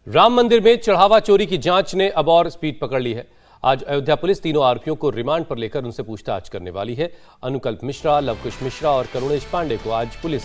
राम मंदिर में चढ़ावा चोरी की जांच ने अब और स्पीड पकड़ ली है। आज अयोध्या पुलिस तीनों आरोपियों को रिमांड पर लेकर उनसे पूछताछ करने वाली है। अनुकल्प मिश्रा, लवकुश मिश्रा और करुणेश पांडे को आज पुलिस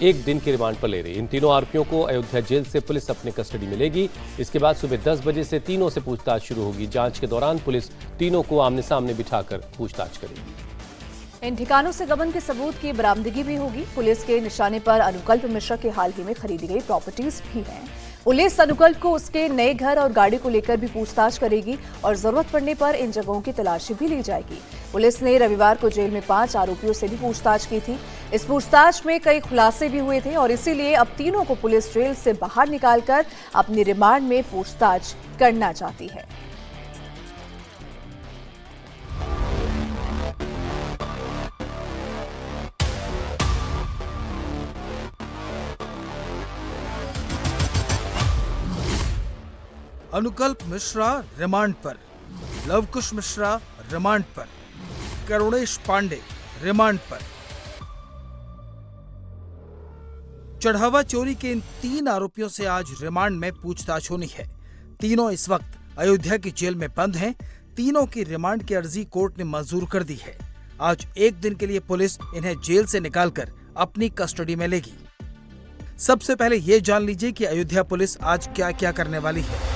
एक दिन के रिमांड पर ले रही है। इन तीनों आरोपियों को अयोध्या जेल से पुलिस अपने कस्टडी में लेगी। इसके बाद सुबह 10 बजे से तीनों से पूछताछ शुरू होगी। जांच के दौरान पुलिस तीनों को आमने सामने बिठाकर पूछताछ करेगी। इन ठिकानों से गबन के सबूत की बरामदगी भी होगी। पुलिस के निशाने पर अनुकल्प मिश्रा के हाल ही में खरीदी गई प्रॉपर्टीज भी हैं। पुलिस अनुकल्प को उसके नए घर और गाड़ी को लेकर भी पूछताछ करेगी और जरूरत पड़ने पर इन जगहों की तलाशी भी ली जाएगी। पुलिस ने रविवार को जेल में 5 आरोपियों से भी पूछताछ की थी। इस पूछताछ में कई खुलासे भी हुए थे और इसीलिए अब तीनों को पुलिस जेल से बाहर निकालकर अपनी रिमांड में पूछताछ करना चाहती है। अनुकल्प मिश्रा रिमांड पर, लवकुश मिश्रा रिमांड पर, करुणेश पांडे रिमांड पर। चढ़ावा चोरी के इन 3 आरोपियों से आज रिमांड में पूछताछ होनी है। तीनों इस वक्त अयोध्या की जेल में बंद हैं। तीनों की रिमांड की अर्जी कोर्ट ने मंजूर कर दी है। आज एक दिन के लिए पुलिस इन्हें जेल से निकालकर अपनी कस्टडी में लेगी। सबसे पहले ये जान लीजिए कि अयोध्या पुलिस आज क्या क्या करने वाली है।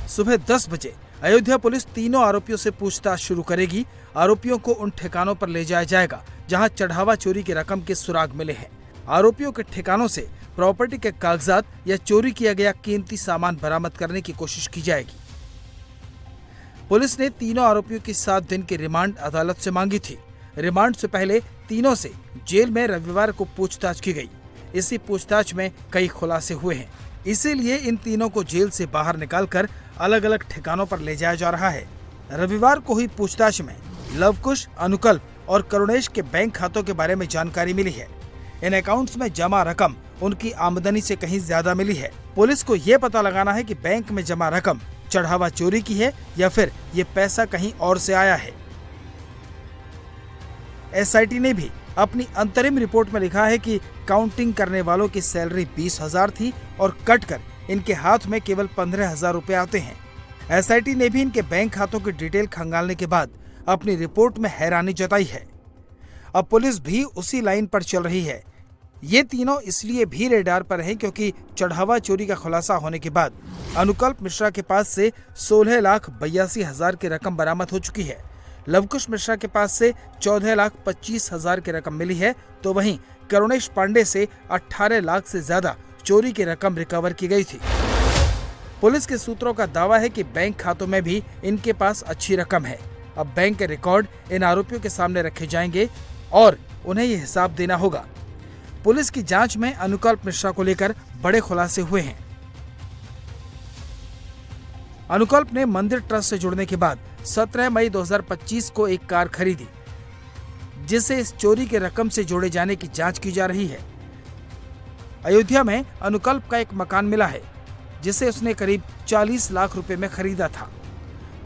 सुबह 10 बजे अयोध्या पुलिस तीनों आरोपियों से पूछताछ शुरू करेगी। आरोपियों को उन ठिकानों पर ले जाया जाएगा जहां चढ़ावा चोरी की रकम के सुराग मिले हैं। आरोपियों के ठिकानों से प्रॉपर्टी के कागजात या चोरी किया गया कीमती सामान बरामद करने की कोशिश की जाएगी। पुलिस ने तीनों आरोपियों की 7 दिन की रिमांड अदालत से मांगी थी। रिमांड से पहले तीनों से जेल में रविवार को पूछताछ की गई। इसी पूछताछ में कई खुलासे हुए हैं। इसीलिए इन तीनों को जेल से बाहर निकालकर अलग अलग ठिकानों पर ले जाया जा रहा है। रविवार को हुई पूछताछ में लवकुश, अनुकल्प और करुणेश के बैंक खातों के बारे में जानकारी मिली है। इन अकाउंट्स में जमा रकम उनकी आमदनी से कहीं ज्यादा मिली है। पुलिस को ये पता लगाना है कि बैंक में जमा रकम चढ़ावा चोरी की है या फिर ये पैसा कहीं और से आया है। एसआईटी ने भी अपनी अंतरिम रिपोर्ट में लिखा है कि काउंटिंग करने वालों की सैलरी 20,000 थी और कटकर इनके हाथ में केवल 15,000 रुपए आते हैं। एसआईटी ने भी इनके बैंक खातों की डिटेल खंगालने के बाद अपनी रिपोर्ट में हैरानी जताई है। अब पुलिस भी उसी लाइन पर चल रही है। ये तीनों इसलिए भी रेडार पर हैं क्योंकि चढ़ावा चोरी का खुलासा होने के बाद अनुकल्प मिश्रा के पास से 16,82,000 की रकम बरामद हो चुकी है। लवकुश मिश्रा के पास से 14,25,000 की रकम मिली है, तो वहीं करुणेश पांडे से 18 लाख से ज्यादा चोरी की रकम रिकवर की गई थी। पुलिस के सूत्रों का दावा है कि बैंक खातों में भी इनके पास अच्छी रकम है। अब बैंक के रिकॉर्ड इन आरोपियों के सामने रखे जाएंगे और उन्हें ये हिसाब देना होगा। पुलिस की जांच में अनुकल्प मिश्रा को लेकर बड़े खुलासे हुए हैं। अनुकल्प ने मंदिर ट्रस्ट से जुड़ने के बाद 17 मई 2025 को एक कार खरीदी, जिसे इस चोरी के रकम से जोड़े जाने की जांच की जा रही है। अयोध्या में अनुकल्प का एक मकान मिला है, जिसे उसने करीब 40 लाख रुपए में खरीदा था।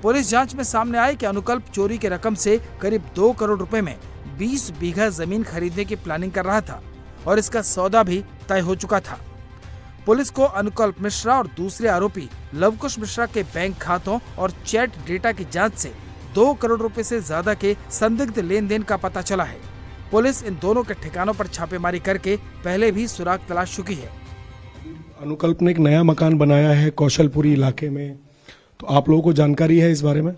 पुलिस जांच में सामने आया कि अनुकल्प चोरी के रकम से करीब 2 करोड़ रुपए में 20 बीघा जमीन खरीदने की प्लानिंग कर रहा था और इसका सौदा भी तय हो चुका था। पुलिस को अनुकल्प मिश्रा और दूसरे आरोपी लवकुश मिश्रा के बैंक खातों और चैट डेटा की जांच से 2 करोड़ रुपए से ज्यादा के संदिग्ध लेन देन का पता चला है। पुलिस इन दोनों के ठिकानों पर छापेमारी करके पहले भी सुराग तलाश चुकी है। अनुकल्प ने एक नया मकान बनाया है कौशलपुरी इलाके में, तो आप लोगों को जानकारी है इस बारे में?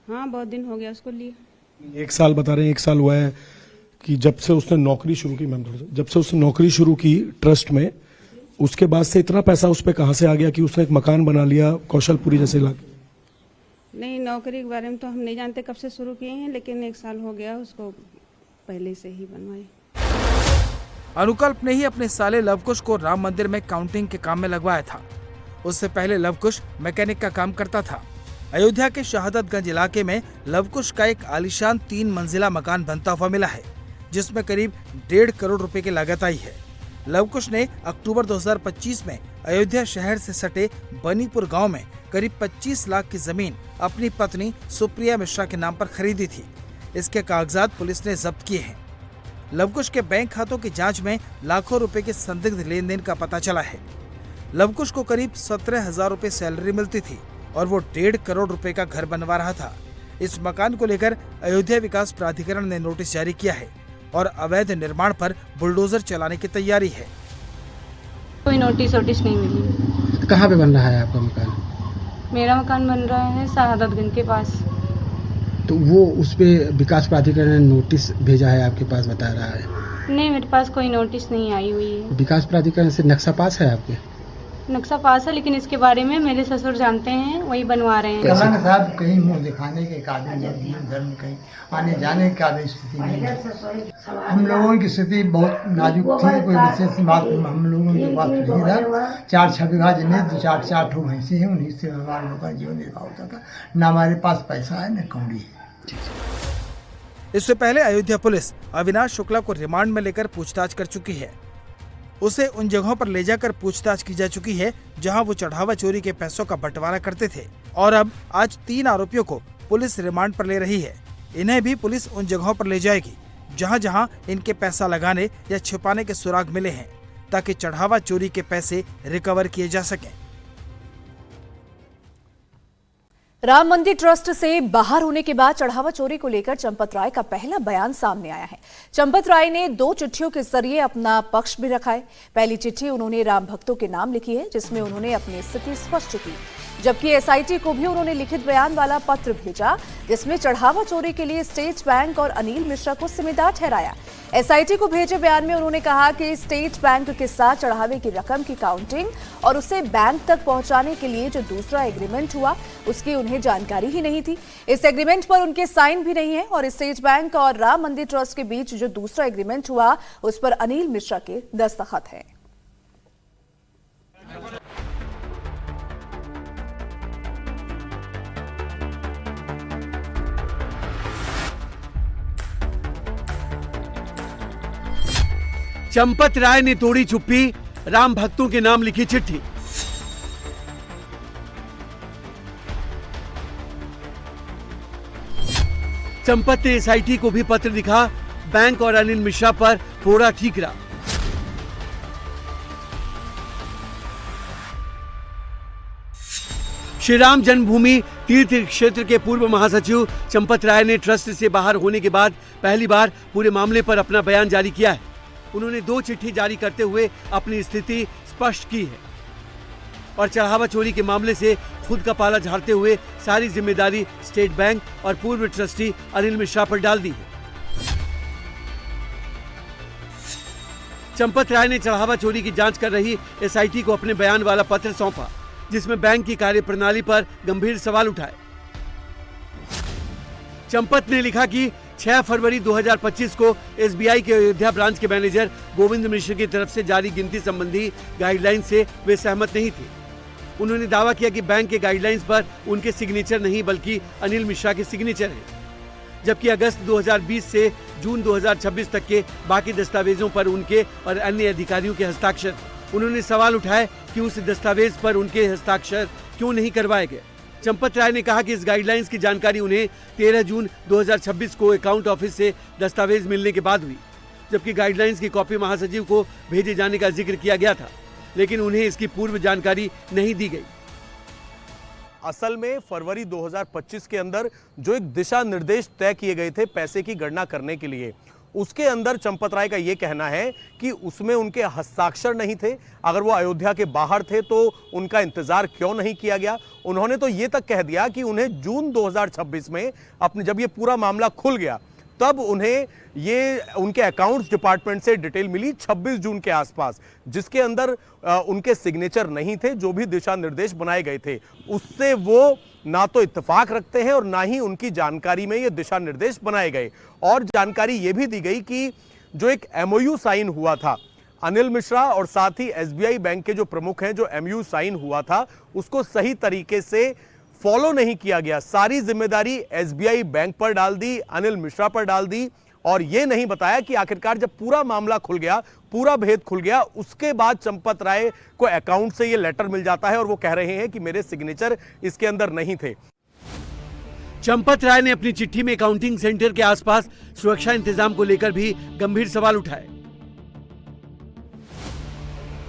हाँ, बहुत दिन हो गया उसको लिए। 1 साल बता रहे हैं, 1 साल हुआ है कि जब से उसने नौकरी शुरू की। मैम, जब से उसने नौकरी शुरू की ट्रस्ट में, उसके बाद से इतना पैसा उस पर कहाँ से आ गया कि उसने एक मकान बना लिया कौशलपुरी जैसे इलाके? नहीं, नौकरी के बारे में तो हम नहीं जानते कब से शुरू किए हैं, लेकिन 1 साल हो गया उसको पहले से ही बनवाई। अनुकल्प ने ही अपने साले लवकुश को राम मंदिर में काउंटिंग के काम में लगवाया था। उससे पहले लवकुश मैकेनिक का काम करता था। अयोध्या के शहादतगंज इलाके में लवकुश का एक आलीशान 3 मंजिला मकान बनता हुआ मिला है, जिसमें करीब 1.5 करोड़ रुपए की लागत आई है। लवकुश ने अक्टूबर 2025 में अयोध्या शहर से सटे बनीपुर गांव में करीब 25 लाख की जमीन अपनी पत्नी सुप्रिया मिश्रा के नाम पर खरीदी थी। इसके कागजात पुलिस ने जब्त किए हैं। लवकुश के बैंक खातों की जांच में लाखों रुपए के संदिग्ध लेन देन का पता चला है। लवकुश को करीब 17,000 रुपए सैलरी मिलती थी और वो 1.5 करोड़ रुपए का घर बनवा रहा था। इस मकान को लेकर अयोध्या विकास प्राधिकरण ने नोटिस जारी किया है और अवैध निर्माण पर बुलडोजर चलाने की तैयारी है। कोई नोटिस नहीं मिली। कहाँ पे बन रहा है आपका मकान? मेरा मकान बन रहा है शहादतगंज के पास। तो वो उस पे विकास प्राधिकरण ने नोटिस भेजा है आपके पास, बता रहा है? नहीं, मेरे पास कोई नोटिस नहीं आई हुई है। विकास प्राधिकरण से नक्शा पास है आपके? नक्शा पास है, लेकिन इसके बारे में मेरे ससुर जानते हैं, वही बनवा रहे हैं। कलंग साहब कहीं मुंह दिखाने के काबिल नहीं, घर में कहीं आने जाने के काबिल स्थिति नहीं है। हम लोगों की स्थिति बहुत नाजुक थी, कोई विशेष बात हम लोगों की बात नहीं था। 4-6 बीघा जमीन, 2-4 ठो भैंसी है, उन्हीं से हमारे लोगों का जीवन निर्वाह होता था। न हमारे पास पैसा है न कौड़ी है। इससे पहले अयोध्या पुलिस अविनाश शुक्ला को रिमांड में लेकर पूछताछ कर चुकी है। उसे उन जगहों पर ले जाकर पूछताछ की जा चुकी है जहां वो चढ़ावा चोरी के पैसों का बंटवारा करते थे और अब आज 3 आरोपियों को पुलिस रिमांड पर ले रही है। इन्हें भी पुलिस उन जगहों पर ले जाएगी जहां जहां इनके पैसा लगाने या छिपाने के सुराग मिले हैं, ताकि चढ़ावा चोरी के पैसे रिकवर किए जा सकें। राम मंदिर ट्रस्ट से बाहर होने के बाद चढ़ावा चोरी को लेकर चंपत राय का पहला बयान सामने आया है। चंपत राय ने 2 चिट्ठियों के जरिए अपना पक्ष भी रखा है। पहली चिट्ठी उन्होंने राम भक्तों के नाम लिखी है, जिसमें उन्होंने अपनी स्थिति स्पष्ट की, जबकि एसआईटी को भी उन्होंने लिखित बयान वाला पत्र भेजा, जिसमें चढ़ावा चोरी के लिए स्टेट बैंक और अनिल मिश्रा को जिम्मेदार ठहराया। एसआईटी को भेजे बयान में उन्होंने कहा कि स्टेट बैंक के साथ चढ़ावे की रकम की काउंटिंग और उसे बैंक तक पहुंचाने के लिए जो दूसरा एग्रीमेंट हुआ, उसकी उन्हें जानकारी ही नहीं थी। इस एग्रीमेंट पर उनके साइन भी नहीं है और स्टेट बैंक और राम मंदिर ट्रस्ट के बीच जो दूसरा एग्रीमेंट हुआ, उस पर अनिल मिश्रा के दस्तखत हैं। चंपत राय ने तोड़ी चुप्पी, राम भक्तों के नाम लिखी चिट्ठी। चंपत ने एसआईटी को भी पत्र लिखा, बैंक और अनिल मिश्रा पर फोड़ा ठीकरा। श्री राम जन्मभूमि तीर्थ क्षेत्र के पूर्व महासचिव चंपत राय ने ट्रस्ट से बाहर होने के बाद पहली बार पूरे मामले पर अपना बयान जारी किया है। उन्होंने 2 चिट्ठी जारी करते हुए अपनी स्थिति स्पष्ट की है और चढ़ावा चोरी के मामले से खुद का पाला झाड़ते हुए सारी जिम्मेदारी स्टेट बैंक और पूर्व ट्रस्टी अनिल मिश्रा पर डाल दी है। चंपत राय ने चढ़ावा चोरी की जांच कर रही एसआईटी को अपने बयान वाला पत्र सौंपा, जिसमें बैंक की कार्यप्रणाली पर गंभीर सवाल उठाए। चंपत ने लिखा कि 6 फरवरी 2025 को एसबीआई के अयोध्या ब्रांच के मैनेजर गोविंद मिश्र की तरफ से जारी गिनती संबंधी गाइडलाइन से वे सहमत नहीं थे। उन्होंने दावा किया कि बैंक के गाइडलाइंस पर उनके सिग्नेचर नहीं बल्कि अनिल मिश्रा के सिग्नेचर हैं, जबकि अगस्त 2020 से जून 2026 तक के बाकी दस्तावेजों पर उनके और अन्य अधिकारियों के हस्ताक्षर। उन्होंने सवाल उठाया कि उस दस्तावेज पर उनके हस्ताक्षर क्यों नहीं करवाए गए। चंपत राय ने कहा कि इस गाइडलाइंस की जानकारी उन्हें 13 जून 2026 को अकाउंट ऑफिस से दस्तावेज मिलने के बाद हुई, जबकि गाइडलाइंस की कॉपी महासचिव को भेजे जाने का जिक्र किया गया था, लेकिन उन्हें इसकी पूर्व जानकारी नहीं दी गई। असल में फरवरी 2025 के अंदर जो एक दिशा निर्देश तय किए गए थे पैसे की गणना करने के लिए, उसके अंदर चंपत राय का यह कहना है कि उसमें उनके हस्ताक्षर नहीं थे। अगर वो अयोध्या के बाहर थे तो उनका इंतजार क्यों नहीं किया गया। उन्होंने तो ये तक कह दिया कि उन्हें जून 2026 में अपने जब ये पूरा मामला खुल गया तब उन्हें ये उनके अकाउंट्स डिपार्टमेंट से डिटेल मिली 26 जून के आसपास, जिसके अंदर उनके सिग्नेचर नहीं थे। जो भी दिशा निर्देश बनाए गए थे उससे वो ना तो इत्तेफाक रखते हैं और ना ही उनकी जानकारी में ये दिशा निर्देश बनाए गए। और जानकारी ये भी दी गई कि जो एक एमओयू साइन हुआ था अनिल मिश्रा और साथ ही एसबीआई बैंक के जो प्रमुख हैं, जो एमओयू साइन हुआ था उसको सही तरीके से फॉलो नहीं किया गया। सारी जिम्मेदारी एसबीआई बैंक पर डाल दी, अनिल मिश्रा पर डाल दी और यह नहीं बताया कि आखिरकार जब पूरा मामला खुल गया, पूरा भेद खुल गया, उसके बाद चंपत राय को अकाउंट से यह लेटर मिल जाता है और वो कह रहे हैं कि मेरे सिग्नेचर इसके अंदर नहीं थे। चंपत राय ने अपनी चिट्ठी में अकाउंटिंग सेंटर के आसपास सुरक्षा इंतजाम को लेकर भी गंभीर सवाल उठाए।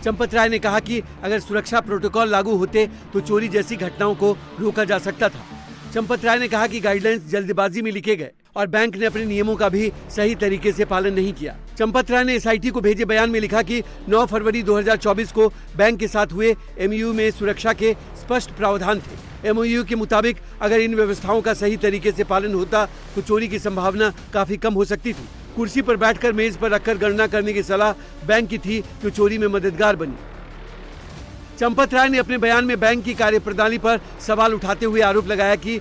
चंपत राय ने कहा कि अगर सुरक्षा प्रोटोकॉल लागू होते तो चोरी जैसी घटनाओं को रोका जा सकता था। चंपत राय ने कहा कि गाइडलाइंस जल्दबाजी में लिखे गए और बैंक ने अपने नियमों का भी सही तरीके से पालन नहीं किया। चंपत राय ने एसआईटी को भेजे बयान में लिखा कि 9 फरवरी 2024 को बैंक के साथ हुए एमओयू में सुरक्षा के स्पष्ट प्रावधान थे। एमओयू के मुताबिक अगर इन व्यवस्थाओं का सही तरीके से पालन होता तो चोरी की संभावना काफी कम हो सकती थी। कुर्सी पर बैठकर मेज पर रखकर गणना करने की सलाह बैंक की थी जो चोरी में मददगार बनी। चंपत राय ने अपने बयान में बैंक की कार्यप्रणाली पर सवाल उठाते हुए आरोप लगाया कि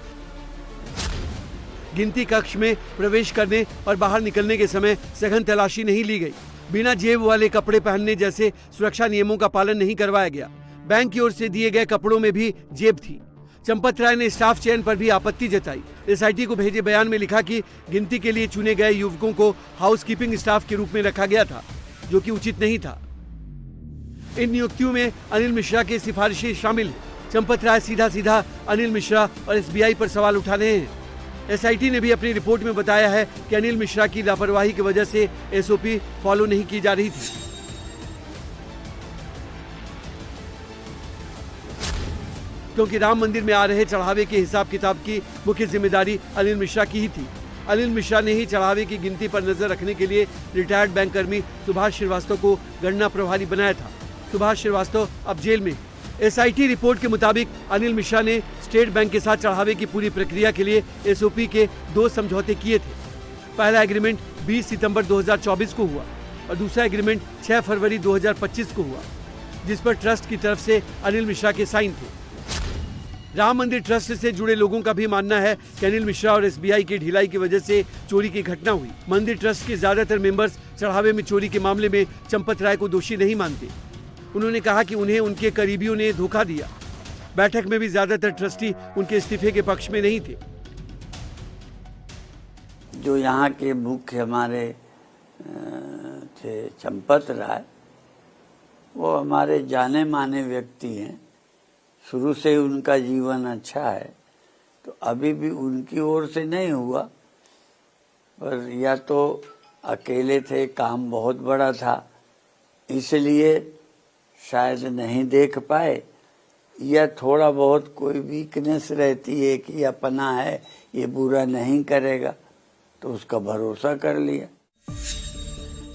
गिनती कक्ष में प्रवेश करने और बाहर निकलने के समय सघन तलाशी नहीं ली गई, बिना जेब वाले कपड़े पहनने जैसे सुरक्षा नियमों का पालन नहीं करवाया गया। बैंक की ओर से दिए गए कपड़ों में भी जेब थी। चंपत राय ने स्टाफ चयन पर भी आपत्ति जताई। एसआईटी को भेजे बयान में लिखा कि गिनती के लिए चुने गए युवकों को हाउसकीपिंग स्टाफ के रूप में रखा गया था, जो कि उचित नहीं था। इन नियुक्तियों में अनिल मिश्रा की सिफारिशें शामिल हैं। चंपत राय सीधा अनिल मिश्रा और एसबीआई पर सवाल उठा रहे हैं। एसआईटी ने भी अपनी रिपोर्ट में बताया है कि अनिल मिश्रा की लापरवाही की वजह से एसओपी फॉलो नहीं की जा रही थी। क्योंकि राम मंदिर में आ रहे चढ़ावे के हिसाब किताब की मुख्य जिम्मेदारी अनिल मिश्रा की ही थी। अनिल मिश्रा ने ही चढ़ावे की गिनती पर नजर रखने के लिए रिटायर्ड बैंक कर्मी सुभाष श्रीवास्तव को गणना प्रभारी बनाया था। सुभाष श्रीवास्तव अब जेल में। एसआईटी रिपोर्ट के मुताबिक अनिल मिश्रा ने स्टेट बैंक के साथ चढ़ावे की पूरी प्रक्रिया के लिए एसओपी के 2 समझौते किए थे। पहला एग्रीमेंट 20 सितंबर 2024 को हुआ और दूसरा एग्रीमेंट 6 फरवरी 2025 को हुआ, जिस पर ट्रस्ट की तरफ से अनिल मिश्रा के साइन थे। राम मंदिर ट्रस्ट से जुड़े लोगों का भी मानना है कि अनिल मिश्रा और एसबीआई की ढिलाई की वजह से चोरी की घटना हुई। मंदिर ट्रस्ट के ज्यादातर मेंबर्स चढ़ावे में चोरी के मामले में चंपत राय को दोषी नहीं मानते। उन्होंने कहा कि उन्हें उनके करीबियों ने धोखा दिया। बैठक में भी ज्यादातर ट्रस्टी उनके इस्तीफे के पक्ष में नहीं थे। जो यहाँ के मुख्य हमारे थे चंपत राय, वो हमारे जाने माने व्यक्ति हैं। शुरू से ही उनका जीवन अच्छा है, तो अभी भी उनकी ओर से नहीं हुआ, पर या तो अकेले थे, काम बहुत बड़ा था इसलिए शायद नहीं देख पाए, या थोड़ा बहुत कोई वीकनेस रहती है कि अपना है ये बुरा नहीं करेगा, तो उसका भरोसा कर लिया।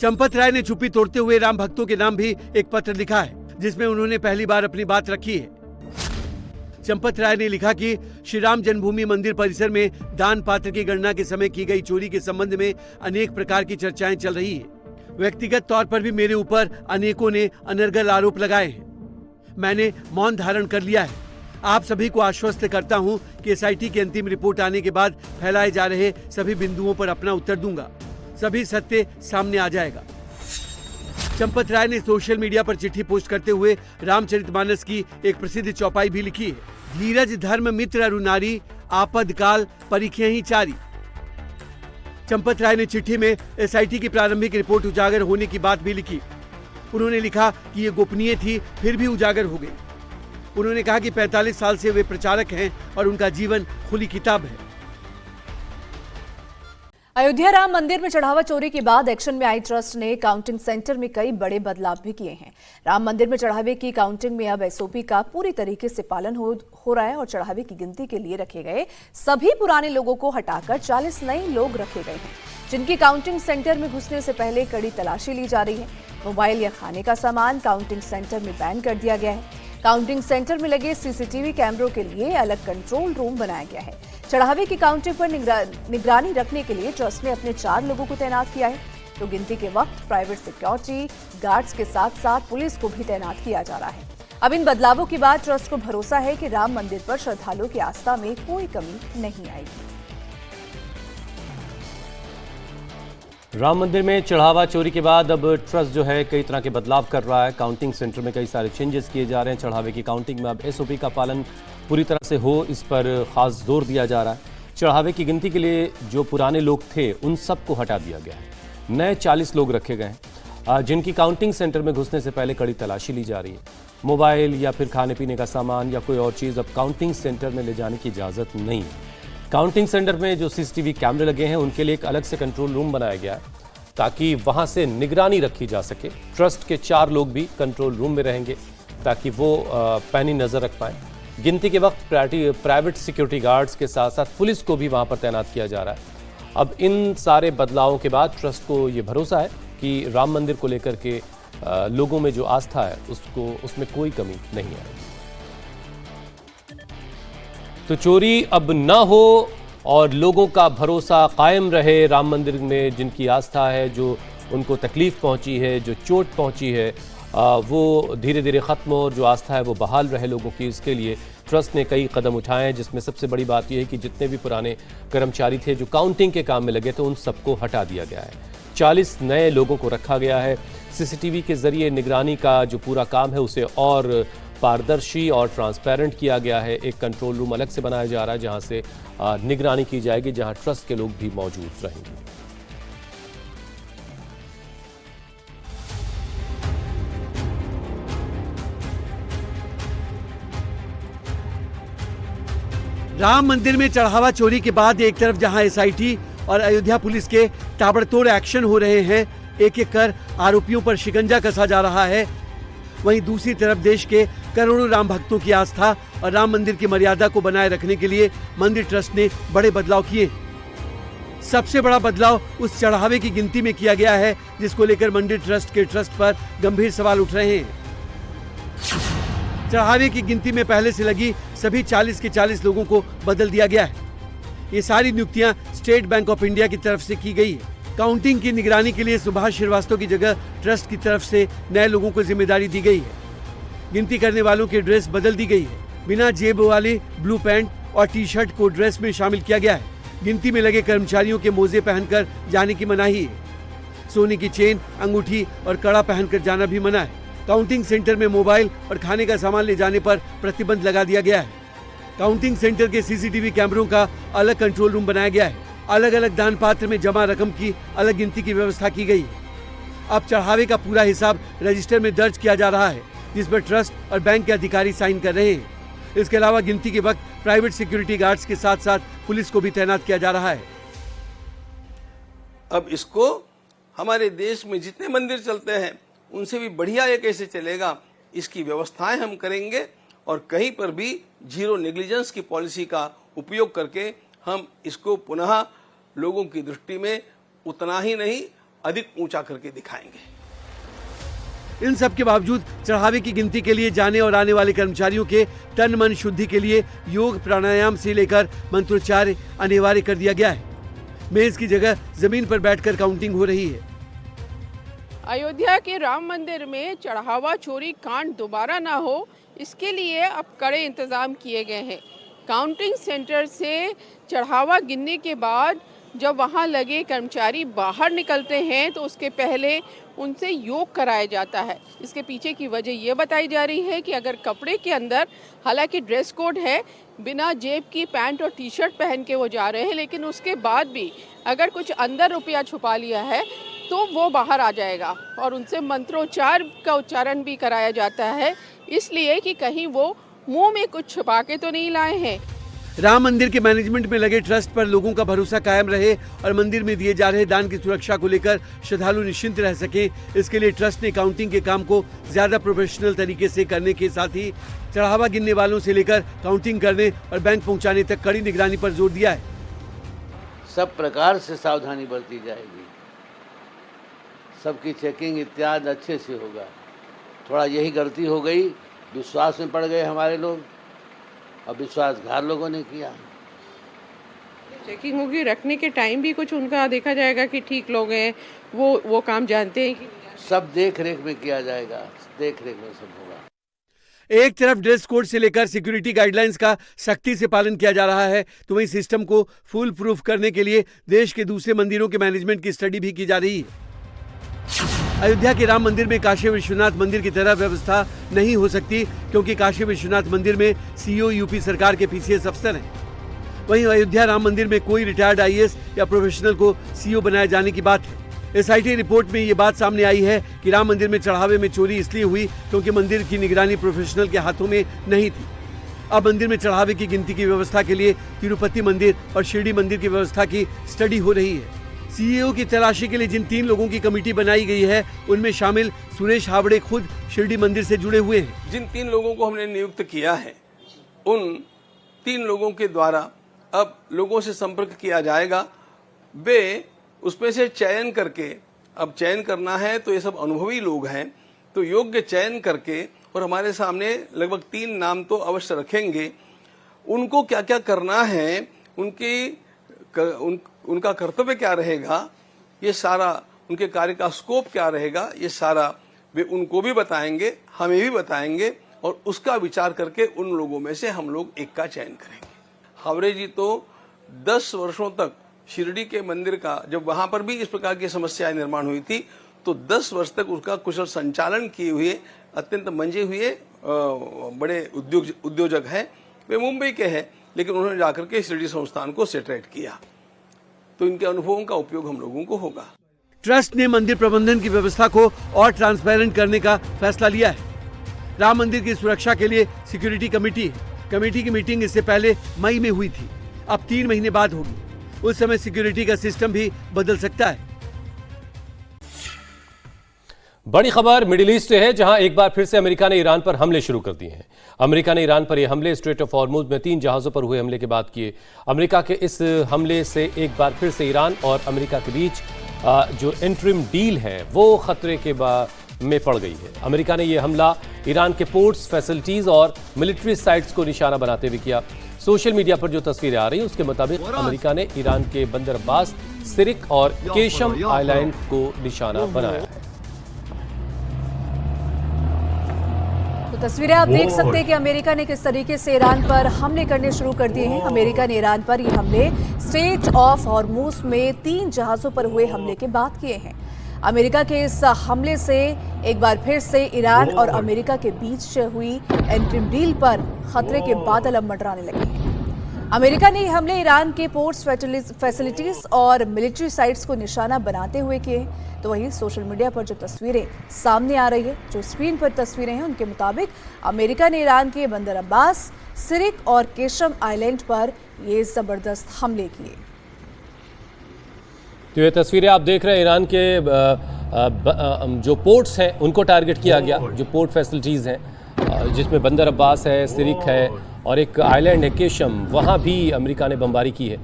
चंपत राय ने चुप्पी तोड़ते हुए राम भक्तों के नाम भी एक पत्र लिखा है, जिसमें उन्होंने पहली बार अपनी बात रखी है। चंपत राय ने लिखा कि श्री राम जन्मभूमि मंदिर परिसर में दान पात्र की गणना के समय की गई चोरी के संबंध में अनेक प्रकार की चर्चाएं चल रही हैं। व्यक्तिगत तौर पर भी मेरे ऊपर अनेकों ने अनर्गल आरोप लगाए हैं। मैंने मौन धारण कर लिया है। आप सभी को आश्वस्त करता हूं कि एसआईटी की अंतिम रिपोर्ट आने के बाद फैलाए जा रहे सभी बिंदुओं पर अपना उत्तर दूंगा। सभी सत्य सामने आ जाएगा। चंपत राय ने सोशल मीडिया पर चिट्ठी पोस्ट करते हुए रामचरितमानस की एक प्रसिद्ध चौपाई भी लिखी है। धीरज धर्म मित्र अरुनारी, आपद काल परीक्षे ही चारी। चंपत राय ने चिट्ठी में एसआईटी की प्रारंभिक रिपोर्ट उजागर होने की बात भी लिखी। उन्होंने लिखा कि ये गोपनीय थी, फिर भी उजागर हो गई। उन्होंने कहा कि 45 साल से वे प्रचारक हैं और उनका जीवन खुली किताब है। अयोध्या राम मंदिर में चढ़ावा चोरी के बाद एक्शन में आई ट्रस्ट ने काउंटिंग सेंटर में कई बड़े बदलाव भी किए हैं। राम मंदिर में चढ़ावे की काउंटिंग में अब एसओपी का पूरी तरीके से पालन हो रहा है और चढ़ावे की गिनती के लिए रखे गए सभी पुराने लोगों को हटाकर 40 नए लोग रखे गए हैं, जिनकी काउंटिंग सेंटर में घुसने से पहले कड़ी तलाशी ली जा रही है। मोबाइल या खाने का सामान काउंटिंग सेंटर में बैन कर दिया गया है। काउंटिंग सेंटर में लगे सीसीटीवी कैमरों के लिए अलग कंट्रोल रूम बनाया गया है। चढ़ावे की काउंटिंग पर निगरानी रखने के लिए ट्रस्ट ने अपने 4 लोगों को तैनात किया है, तो गिनती के वक्त प्राइवेट सिक्योरिटी गार्ड्स के साथ साथ पुलिस को भी तैनात किया जा रहा है। अब इन बदलावों के बाद ट्रस्ट को भरोसा है कि राम मंदिर पर श्रद्धालुओं की आस्था में कोई कमी नहीं आएगी। राम मंदिर में चढ़ावा चोरी के बाद अब ट्रस्ट जो है कई तरह के बदलाव कर रहा है। काउंटिंग सेंटर में कई सारे चेंजेस किए जा रहे हैं। चढ़ावे की काउंटिंग में अब एसओपी का पालन पूरी तरह से हो, इस पर खास जोर दिया जा रहा है। चढ़ावे की गिनती के लिए जो पुराने लोग थे उन सबको हटा दिया गया है। नए 40 लोग रखे गए हैं, जिनकी काउंटिंग सेंटर में घुसने से पहले कड़ी तलाशी ली जा रही है। मोबाइल या फिर खाने पीने का सामान या कोई और चीज़ अब काउंटिंग सेंटर में ले जाने की इजाज़त नहीं है। काउंटिंग सेंटर में जो सीसीटीवी कैमरे लगे हैं उनके लिए एक अलग से कंट्रोल रूम बनाया गया है। ताकि वहां से निगरानी रखी जा सके। ट्रस्ट के 4 लोग भी कंट्रोल रूम में रहेंगे ताकि वो पैनी नजर रख पाए। गिनती के वक्त प्राइवेट सिक्योरिटी गार्ड्स के साथ साथ पुलिस को भी वहां पर तैनात किया जा रहा है। अब इन सारे बदलावों के बाद ट्रस्ट को ये भरोसा है कि राम मंदिर को लेकर के लोगों में जो आस्था है उसमें कोई कमी नहीं है। तो चोरी अब ना हो और लोगों का भरोसा कायम रहे। राम मंदिर में जिनकी आस्था है, जो उनको तकलीफ पहुंची है, जो चोट पहुंची है, वो धीरे धीरे ख़त्म हो और जो आस्था है वो बहाल रहे लोगों की। इसके लिए ट्रस्ट ने कई कदम उठाए हैं, जिसमें सबसे बड़ी बात यह है कि जितने भी पुराने कर्मचारी थे जो काउंटिंग के काम में लगे थे, उन सबको हटा दिया गया है। 40 नए लोगों को रखा गया है। सीसीटीवी के जरिए निगरानी का जो पूरा काम है उसे और पारदर्शी और ट्रांसपेरेंट किया गया है। एक कंट्रोल रूम अलग से बनाया जा रहा है जहां से निगरानी की जाएगी, जहां ट्रस्ट के लोग भी मौजूद रहेंगे। राम मंदिर में चढ़ावा चोरी के बाद एक तरफ जहां एसआईटी और अयोध्या पुलिस के ताबड़तोड़ एक्शन हो रहे हैं, एक एक कर आरोपियों पर शिकंजा कसा जा रहा है, वहीं दूसरी तरफ देश के करोड़ों राम भक्तों की आस्था और राम मंदिर की मर्यादा को बनाए रखने के लिए मंदिर ट्रस्ट ने बड़े बदलाव किए। सबसे बड़ा बदलाव उस चढ़ावे की गिनती में किया गया है जिसको लेकर मंदिर ट्रस्ट के ट्रस्ट पर गंभीर सवाल उठ रहे हैं। चढ़ावे की गिनती में पहले से लगी सभी 40 के 40 लोगों को बदल दिया गया है। ये सारी नियुक्तियां स्टेट बैंक ऑफ इंडिया की तरफ से की गई है। काउंटिंग की निगरानी के लिए सुभाष श्रीवास्तव की जगह ट्रस्ट की तरफ से नए लोगों को जिम्मेदारी दी गई है। गिनती करने वालों की ड्रेस बदल दी गई है। बिना जेब वाले ब्लू पैंट और टी शर्ट को ड्रेस में शामिल किया गया है। गिनती में लगे कर्मचारियों के मोजे पहनकर जाने की मनाही है। सोने की चेन, अंगूठी और कड़ा पहनकर जाना भी मना है। काउंटिंग सेंटर में मोबाइल और खाने का सामान ले जाने पर प्रतिबंध लगा दिया गया है। काउंटिंग सेंटर के सीसीटीवी कैमरों का अलग कंट्रोल रूम बनाया गया है। अलग अलग दान पात्र में जमा रकम की अलग गिनती की व्यवस्था की गई है। अब चढ़ावे का पूरा हिसाब रजिस्टर में दर्ज किया जा रहा है, जिस पर ट्रस्ट और बैंक के अधिकारी साइन कर रहे हैं। इसके अलावा गिनती के वक्त प्राइवेट सिक्योरिटी गार्ड्स के साथ साथ पुलिस को भी तैनात किया जा रहा है। अब इसको हमारे देश में जितने मंदिर चलते हैं उनसे भी बढ़िया ये कैसे चलेगा, इसकी व्यवस्थाएं हम करेंगे और कहीं पर भी जीरो नेग्लिजेंस की पॉलिसी का उपयोग करके हम इसको पुनः लोगों की दृष्टि में उतना ही नहीं अधिक ऊंचा करके दिखाएंगे। इन सब के बावजूद चढ़ावे की गिनती के लिए जाने और आने वाले कर्मचारियों के तन मन शुद्धि के लिए योग प्राणायाम से लेकर मंत्रोच्चार अनिवार्य कर दिया गया है। मेज की जगह जमीन पर बैठकर काउंटिंग हो रही है। अयोध्या के राम मंदिर में चढ़ावा चोरी कांड दोबारा ना हो, इसके लिए अब कड़े इंतजाम किए गए हैं। काउंटिंग सेंटर से चढ़ावा गिनने के बाद जब वहां लगे कर्मचारी बाहर निकलते हैं तो उसके पहले उनसे योग कराया जाता है। इसके पीछे की वजह ये बताई जा रही है कि अगर कपड़े के अंदर, हालांकि ड्रेस कोड है, बिना जेब की पैंट और टी शर्ट पहन के वो जा रहे हैं, लेकिन उसके बाद भी अगर कुछ अंदर रुपया छुपा लिया है तो वो बाहर आ जाएगा और उनसे मंत्रोच्चार का उच्चारण भी कराया जाता है, इसलिए कि कहीं वो मुंह में कुछ छुपा के तो नहीं लाए हैं। राम मंदिर के मैनेजमेंट में लगे ट्रस्ट पर लोगों का भरोसा कायम रहे और मंदिर में दिए जा रहे दान की सुरक्षा को लेकर श्रद्धालु निश्चिंत रह सके, इसके लिए ट्रस्ट ने काउंटिंग के काम को ज्यादा प्रोफेशनल तरीके से करने के साथ ही चढ़ावा गिनने वालों से लेकर काउंटिंग करने और बैंक पहुंचाने तक कड़ी निगरानी पर जोर दिया है। सब प्रकार से सावधानी बरती जाएगी, सबकी चेकिंग इत्यादि अच्छे से होगा। थोड़ा यही गलती हो गई, विश्वास में पड़ गए हमारे लोग और विश्वासघात लोगों ने किया। चेकिंग होगी, रखने के टाइम भी कुछ उनका देखा जाएगा कि ठीक लोग हैं, वो काम जानते हैं कि सब देख रेख में किया जाएगा, देख रेख में सब होगा। एक तरफ ड्रेस कोड से लेकर सिक्योरिटी गाइडलाइंस का सख्ती से पालन किया जा रहा है, तो वहीं सिस्टम को फुल प्रूफ करने के लिए देश के दूसरे मंदिरों के मैनेजमेंट की स्टडी भी की जा रही है। अयोध्या के राम मंदिर में काशी विश्वनाथ मंदिर की तरह व्यवस्था नहीं हो सकती, क्योंकि काशी विश्वनाथ मंदिर में सीईओ यूपी सरकार के पीसीएस अफसर हैं। वहीं अयोध्या राम मंदिर में कोई रिटायर्ड आईएएस या प्रोफेशनल को सीईओ बनाए जाने की बात है। एसआईटी रिपोर्ट में ये बात सामने आई है कि राम मंदिर में चढ़ावे में चोरी इसलिए हुई क्योंकि मंदिर की निगरानी प्रोफेशनल के हाथों में नहीं थी। अब मंदिर में चढ़ावे की गिनती की व्यवस्था के लिए तिरुपति मंदिर और शिरडी मंदिर की व्यवस्था की स्टडी हो रही है। सीईओ की तलाशी के लिए जिन 3 लोगों की कमेटी बनाई गई है उनमें शामिल सुरेश हावड़े खुद शिरडी मंदिर से जुड़े हुए हैं। जिन 3 लोगों को हमने नियुक्त किया है उन 3 लोगों के द्वारा अब लोगों से संपर्क किया जाएगा। वे उसमें से चयन करके, अब चयन करना है तो ये सब अनुभवी लोग हैं, तो योग्य चयन करके, और हमारे सामने लगभग 3 नाम तो अवश्य रखेंगे। उनको क्या क्या करना है, उनका कर्तव्य क्या रहेगा, ये सारा, उनके कार्य का स्कोप क्या रहेगा, ये सारा वे उनको भी बताएंगे, हमें भी बताएंगे, और उसका विचार करके उन लोगों में से हम लोग एक का चयन करेंगे। हावड़े जी तो 10 वर्षों तक शिरडी के मंदिर का, जब वहां पर भी इस प्रकार की समस्याएं निर्माण हुई थी, तो 10 वर्ष तक उसका कुशल संचालन किए हुए अत्यंत मंजे हुए बड़े उद्योजक हैं। वे मुंबई के हैं, लेकिन उन्होंने जाकर के शिरडी संस्थान को सेटरेट किया, तो इनके अनुभवों का उपयोग हम लोगों को होगा। ट्रस्ट ने मंदिर प्रबंधन की व्यवस्था को और ट्रांसपेरेंट करने का फैसला लिया है। राम मंदिर की सुरक्षा के लिए सिक्योरिटी कमेटी है। कमेटी की मीटिंग इससे पहले मई में हुई थी, अब 3 महीने बाद होगी। उस समय सिक्योरिटी का सिस्टम भी बदल सकता है। बड़ी खबर मिडिल ईस्ट से है, जहां एक बार फिर से अमेरिका ने ईरान पर हमले शुरू कर दिए हैं। अमेरिका ने ईरान पर यह हमले स्ट्रेट ऑफ हॉर्मुज में 3 जहाजों पर हुए हमले के बाद किए। अमेरिका के इस हमले से एक बार फिर से ईरान और अमेरिका के बीच जो इंटरिम डील है वो खतरे के में पड़ गई है। अमेरिका ने यह हमला ईरान के पोर्ट्स, फैसिलिटीज और मिलिट्री साइट्स को निशाना बनाते हुए किया। सोशल मीडिया पर जो तस्वीरें आ रही हैं उसके मुताबिक अमेरिका ने ईरान के बंदर अब्बास, सिरिक और केशम आइलैंड को निशाना बनाया है। तो तस्वीरें आप देख सकते हैं कि अमेरिका ने किस तरीके से ईरान पर हमले करने शुरू कर दिए हैं। अमेरिका ने ईरान पर ये हमले स्ट्रेट ऑफ हॉर्मुज में 3 जहाजों पर हुए हमले के बाद किए हैं। अमेरिका के इस हमले से एक बार फिर से ईरान और अमेरिका के बीच हुई इंटरिम डील पर खतरे के बादल अब मंडराने लगे हैं। अमेरिका ने ये हमले ईरान के पोर्ट्स, फैसिलिटीज और मिलिट्री साइट्स को निशाना बनाते हुए किए। तो वहीं सोशल मीडिया पर जो तस्वीरें सामने आ रही है, जो स्क्रीन पर तस्वीरें हैं, उनके मुताबिक अमेरिका ने ईरान के बंदर अब्बास, सिरिक और केशम आइलैंड पर ये जबरदस्त हमले किए। तो ये तस्वीरें आप देख रहे हैं, ईरान के जो पोर्ट्स हैं उनको टारगेट किया गया, जो पोर्ट फैसिलिटीज़ हैं, जिसमें बंदर अब्बास है, सिरिक है और एक आइलैंड है केशम, वहाँ भी अमेरिका ने बमबारी की है।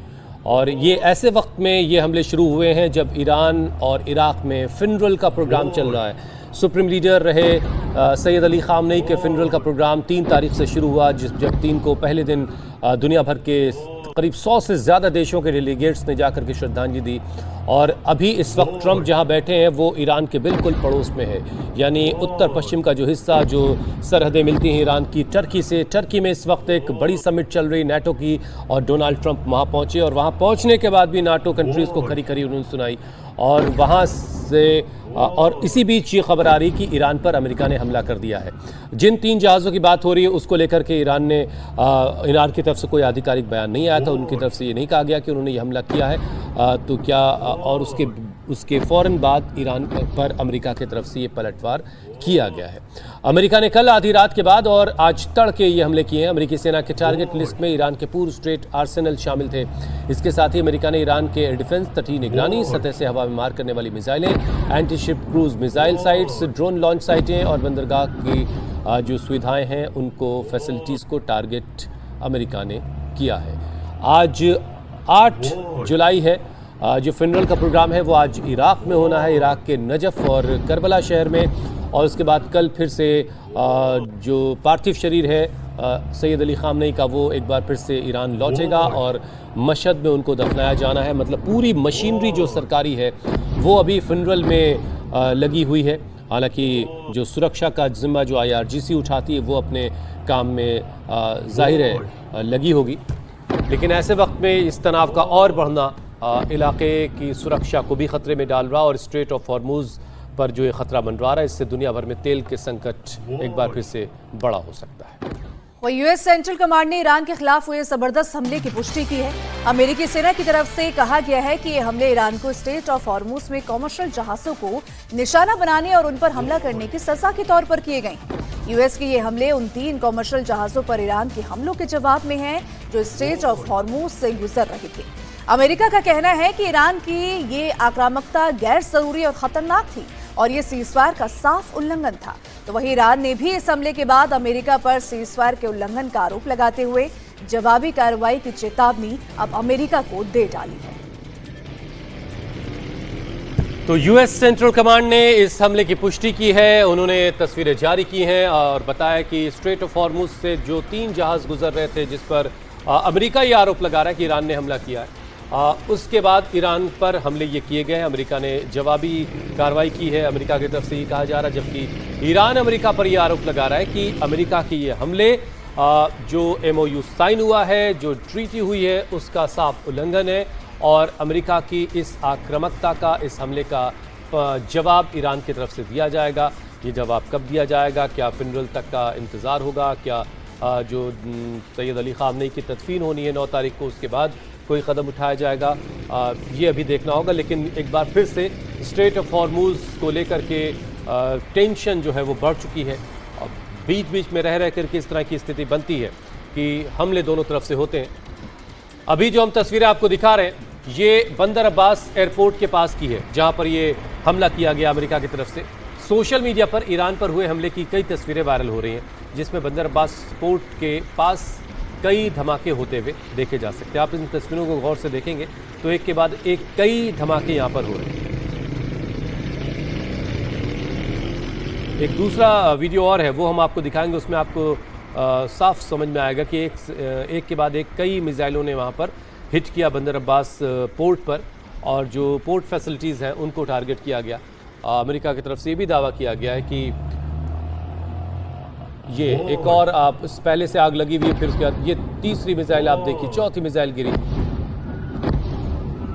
और ये ऐसे वक्त में ये हमले शुरू हुए हैं जब ईरान और इराक में फिनरल का प्रोग्राम चल रहा है। सुप्रीम लीडर रहे सैयद अली खामनेई के फिनरल का प्रोग्राम 3 तारीख से शुरू हुआ, जब 3 को पहले दिन दुनिया भर के करीब 100 से ज़्यादा देशों के डेलीगेट्स ने जाकर के श्रद्धांजलि दी। और अभी इस वक्त ट्रंप जहां बैठे हैं वो ईरान के बिल्कुल पड़ोस में है, यानी उत्तर पश्चिम का जो हिस्सा, जो सरहदें मिलती हैं ईरान की टर्की से। टर्की में इस वक्त एक बड़ी समिट चल रही नाटो की, और डोनाल्ड ट्रंप वहां पहुंचे, और वहां पहुंचने के बाद भी नाटो कंट्रीज़ को खरी खरी उन्होंने सुनाई। और वहाँ से और इसी बीच ये खबर आ रही कि ईरान पर अमेरिका ने हमला कर दिया है। जिन 3 जहाज़ों की बात हो रही है उसको लेकर के ईरान की तरफ से कोई आधिकारिक बयान नहीं आया था। उनकी तरफ से ये नहीं कहा गया कि उन्होंने ये हमला किया है। तो क्या और उसके फ़ौरन बाद ईरान पर अमेरिका की तरफ से ये पलटवार किया गया है। अमेरिका ने कल आधी रात के बाद और आज तड़के ये हमले किए हैं। अमेरिकी सेना के टारगेट लिस्ट में ईरान के पूर्व स्ट्रेट आर्सेनल शामिल थे। इसके साथ ही अमेरिका ने ईरान के डिफेंस, तटीय निगरानी, सतह से हवा में मार करने वाली मिसाइलें, anti ship cruise missile sites, drone launch साइटें और बंदरगाह की जो सुविधाएं हैं उनको, फैसिलिटीज़ को टारगेट अमेरिका ने किया है। आज 8 जुलाई है। जो फिनरल का प्रोग्राम है वो आज इराक में होना है, इराक के नजफ और करबला शहर में। और उसके बाद कल फिर से जो पार्थिव शरीर है सैयद अली खामनेई का, वो एक बार फिर से ईरान लौटेगा और मशहद में उनको दफनाया जाना है। मतलब पूरी मशीनरी जो सरकारी है वो अभी फिनरल में लगी हुई है। हालांकि जो सुरक्षा का जिम्मा जो IRGC उठाती है वो अपने काम में जाहिर है लगी होगी। लेकिन ऐसे वक्त में इस तनाव का और बढ़ना इलाके की सुरक्षा को भी खतरे में डाल रहा, और स्ट्रेट ऑफ हॉर्मुज पर जो ये खतरा मंडरा रहा है, इससे दुनिया भर में तेल के संकट एक बार फिर से बड़ा हो सकता है। वहीं यूएस सेंट्रल कमांड ने ईरान के खिलाफ हुए जबरदस्त हमले की पुष्टि की है। अमेरिकी सेना की तरफ से कहा गया है कि ये हमले ईरान को स्ट्रेट ऑफ हॉर्मुज में कमर्शियल जहाजों को निशाना बनाने और उन पर हमला करने की सजा के तौर पर किए गए। यूएस के ये हमले उन 3 कमर्शियल जहाजों पर ईरान के हमलों के जवाब में हैं जो स्ट्रेट ऑफ हॉर्मुज से गुजर रहे थे। अमेरिका का कहना है कि ईरान की ये आक्रामकता गैर जरूरी और खतरनाक थी और ये सीजफायर का साफ उल्लंघन था। तो वहीं ईरान ने भी इस हमले के बाद अमेरिका पर सीजफायर के उल्लंघन का आरोप लगाते हुए जवाबी कार्रवाई की चेतावनी अब अमेरिका को दे डाली है। तो यूएस सेंट्रल कमांड ने इस हमले की पुष्टि की है। उन्होंने तस्वीरें जारी की हैं और बताया कि स्ट्रेट ऑफ हॉर्मुज से जो 3 जहाज गुजर रहे थे, जिस पर अमेरिका ये आरोप लगा रहा है कि ईरान ने हमला किया है, उसके बाद ईरान पर हमले ये किए गए हैं। अमेरिका ने जवाबी कार्रवाई की है, अमेरिका की तरफ से ये कहा जा रहा है, जबकि ईरान अमेरिका पर यह आरोप लगा रहा है कि अमेरिका की ये हमले जो MOU साइन हुआ है, जो ट्रीटी हुई है, उसका साफ उल्लंघन है और अमेरिका की इस आक्रामकता का, इस हमले का जवाब ईरान की तरफ से दिया जाएगा। ये जवाब कब दिया जाएगा, क्या फिनरल तक का इंतज़ार होगा, क्या जो सैयद अली ख़ामनेई की तदफीन होनी है 9 तारीख को, उसके बाद कोई कदम उठाया जाएगा, ये अभी देखना होगा। लेकिन एक बार फिर से स्ट्रेट ऑफ हॉर्मुज को लेकर के टेंशन जो है वो बढ़ चुकी है। बीच बीच में रह करके इस तरह की स्थिति बनती है कि हमले दोनों तरफ से होते हैं। अभी जो हम तस्वीरें आपको दिखा रहे हैं, ये बंदर अब्बास एयरपोर्ट के पास की है, जहां पर ये हमला किया गया अमेरिका की तरफ से। सोशल मीडिया पर ईरान पर हुए हमले की कई तस्वीरें वायरल हो रही हैं, जिसमें बंदर अब्बास पोर्ट के पास कई धमाके होते हुए देखे जा सकते हैं। आप इन तस्वीरों को गौर से देखेंगे तो एक के बाद एक कई धमाके यहाँ पर हो रहे हैं। एक दूसरा वीडियो और है, वो हम आपको दिखाएंगे। उसमें आपको साफ समझ में आएगा कि एक के बाद एक कई मिसाइलों ने वहाँ पर हिट किया बंदर अब्बास पोर्ट पर, और जो पोर्ट फैसिलिटीज़ हैं उनको टारगेट किया गया। अमेरिका की तरफ से ये भी दावा किया गया है कि ये एक और आप पहले से आग लगी हुई है, फिर उसके बाद ये तीसरी मिसाइल आप देखिए, चौथी मिसाइल गिरी।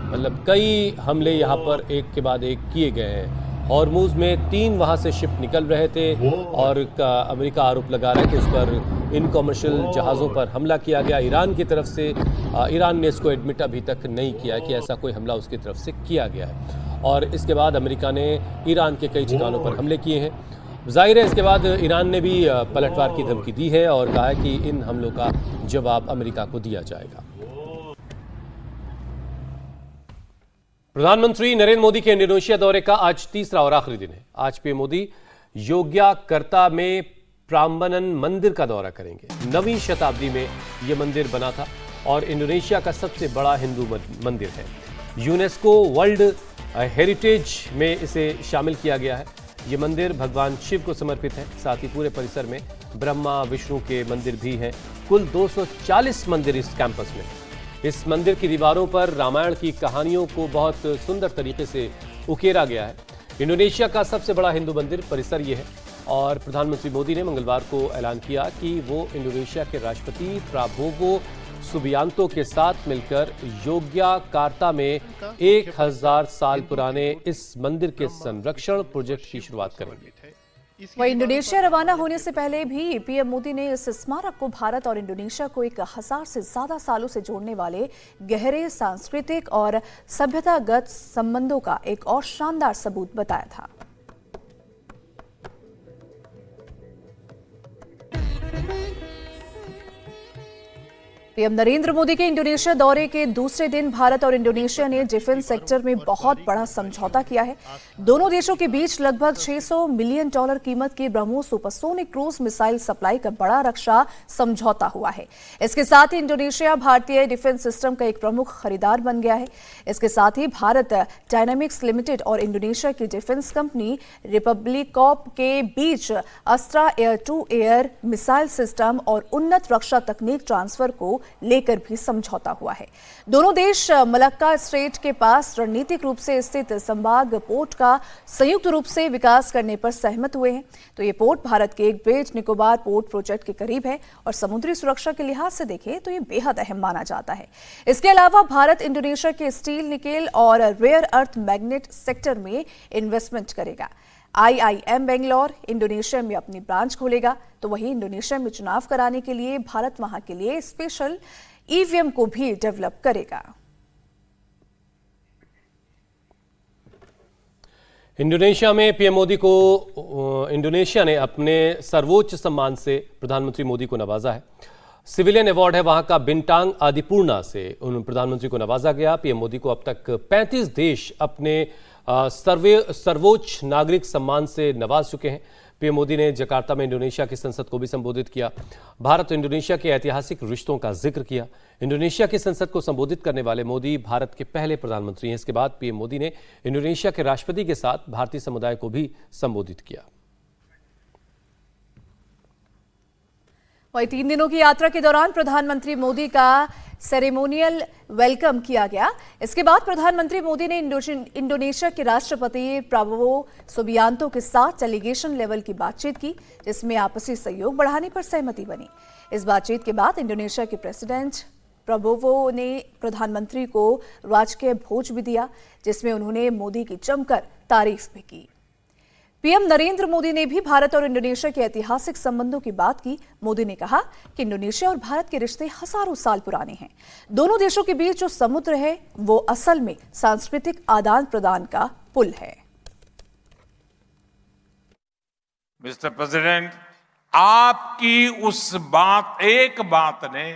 मतलब कई हमले यहाँ पर एक के बाद एक किए गए हैं। हॉर्मुज में 3 वहाँ से शिप निकल रहे थे और अमेरिका आरोप लगा रहा है कि उस पर इन कमर्शियल जहाज़ों पर हमला किया गया ईरान की तरफ से। ईरान ने इसको एडमिट अभी तक नहीं किया कि ऐसा कोई हमला उसकी तरफ से किया गया है। और इसके बाद अमेरिका ने ईरान के कई ठिकानों पर हमले किए हैं। जाहिर है इसके बाद ईरान ने भी पलटवार की धमकी दी है और कहा है कि इन हमलों का जवाब अमेरिका को दिया जाएगा। प्रधानमंत्री नरेंद्र मोदी के इंडोनेशिया दौरे का आज तीसरा और आखिरी दिन है। आज पीएम मोदी योग्याकर्ता में प्राम्बनन मंदिर का दौरा करेंगे। 9वीं शताब्दी में यह मंदिर बना था और इंडोनेशिया का सबसे बड़ा हिंदू मंदिर है। यूनेस्को वर्ल्ड हेरिटेज में इसे शामिल किया गया है। ये मंदिर भगवान शिव को समर्पित है। साथ ही पूरे परिसर में ब्रह्मा विष्णु के मंदिर भी हैं। कुल 240 मंदिर इस कैंपस में। इस मंदिर की दीवारों पर रामायण की कहानियों को बहुत सुंदर तरीके से उकेरा गया है। इंडोनेशिया का सबसे बड़ा हिंदू मंदिर परिसर ये है और प्रधानमंत्री मोदी ने मंगलवार को ऐलान किया कि वो इंडोनेशिया के राष्ट्रपति प्राबोवो सुबियांतो के साथ मिलकर योग्याकार्ता में 1000 साल पुराने इस मंदिर के संरक्षण प्रोजेक्ट की शुरुआत करेंगे। वहीं इंडोनेशिया रवाना होने से पहले भी पीएम मोदी ने इस स्मारक को भारत और इंडोनेशिया को 1000 से ज्यादा सालों से जोड़ने वाले गहरे सांस्कृतिक और सभ्यतागत संबंधों का एक और शानदार सबूत बताया था। पीएम नरेंद्र मोदी के इंडोनेशिया दौरे के दूसरे दिन भारत और इंडोनेशिया ने डिफेंस सेक्टर में बहुत बड़ा समझौता किया है। दोनों देशों के बीच लगभग $600 मिलियन कीमत की BrahMos supersonic cruise missile supply का बड़ा रक्षा समझौता हुआ है। इसके साथ ही इंडोनेशिया भारतीय डिफेंस सिस्टम का एक प्रमुख खरीदार बन गया है। इसके साथ ही भारत डायनामिक्स लिमिटेड और इंडोनेशिया की डिफेंस कंपनी रिपब्लिक कॉर्प के बीच Astra air to air missile system और उन्नत रक्षा तकनीक ट्रांसफर को लेकर भी समझौता हुआ है। दोनों देश मलक्का स्ट्रेट के पास रणनीतिक रूप से स्थित संबाग पोर्ट का संयुक्त रूप से विकास करने पर सहमत हुए हैं। तो ये पोर्ट भारत के एक ग्रेट निकोबार पोर्ट प्रोजेक्ट के करीब है और समुद्री सुरक्षा के लिहाज से देखें तो ये बेहद अहम माना जाता है। इसके अलावा भारत इंडोनेशिया के स्टील, निकेल और रेयर अर्थ मैग्नेट सेक्टर में इन्वेस्टमेंट करेगा। IIM बेंगलोर इंडोनेशिया में अपनी ब्रांच खोलेगा। तो वहीं इंडोनेशिया में चुनाव कराने के लिए भारत वहां के लिए स्पेशल EVM को भी डेवलप करेगा। इंडोनेशिया में पीएम मोदी को इंडोनेशिया ने अपने सर्वोच्च सम्मान से प्रधानमंत्री मोदी को नवाजा है। सिविलियन अवार्ड है वहां का बिंटांग आदिपूर्णा से उन प्रधानमंत्री को नवाजा गया। पीएम मोदी को अब तक 35 देश अपने सर्वोच्च नागरिक सम्मान से नवाज चुके हैं। पीएम मोदी ने जकार्ता में इंडोनेशिया की संसद को भी संबोधित किया। भारत और इंडोनेशिया के ऐतिहासिक रिश्तों का जिक्र किया। इंडोनेशिया की संसद को संबोधित करने वाले मोदी भारत के पहले प्रधानमंत्री हैं। इसके बाद पीएम मोदी ने इंडोनेशिया के राष्ट्रपति के साथ भारतीय समुदाय को भी संबोधित किया। वहीं 3 दिनों की यात्रा के दौरान प्रधानमंत्री मोदी का सेरेमोनियल वेलकम किया गया। इसके बाद प्रधानमंत्री मोदी ने इंडोनेशिया के राष्ट्रपति प्राबोवो सुबियांतो के साथ डेलीगेशन लेवल की बातचीत की, जिसमें आपसी सहयोग बढ़ाने पर सहमति बनी। इस बातचीत के बाद इंडोनेशिया के प्रेसिडेंट प्राबोवो ने प्रधानमंत्री को राजकीय भोज भी दिया, जिसमें उन्होंने मोदी की जमकर तारीफ भी की। पीएम नरेंद्र मोदी ने भी भारत और इंडोनेशिया के ऐतिहासिक संबंधों की बात की। मोदी ने कहा कि इंडोनेशिया और भारत के रिश्ते हजारों साल पुराने हैं। दोनों देशों के बीच जो समुद्र है वो असल में सांस्कृतिक आदान प्रदान का पुल है। मिस्टर प्रेसिडेंट, आपकी उस एक बात ने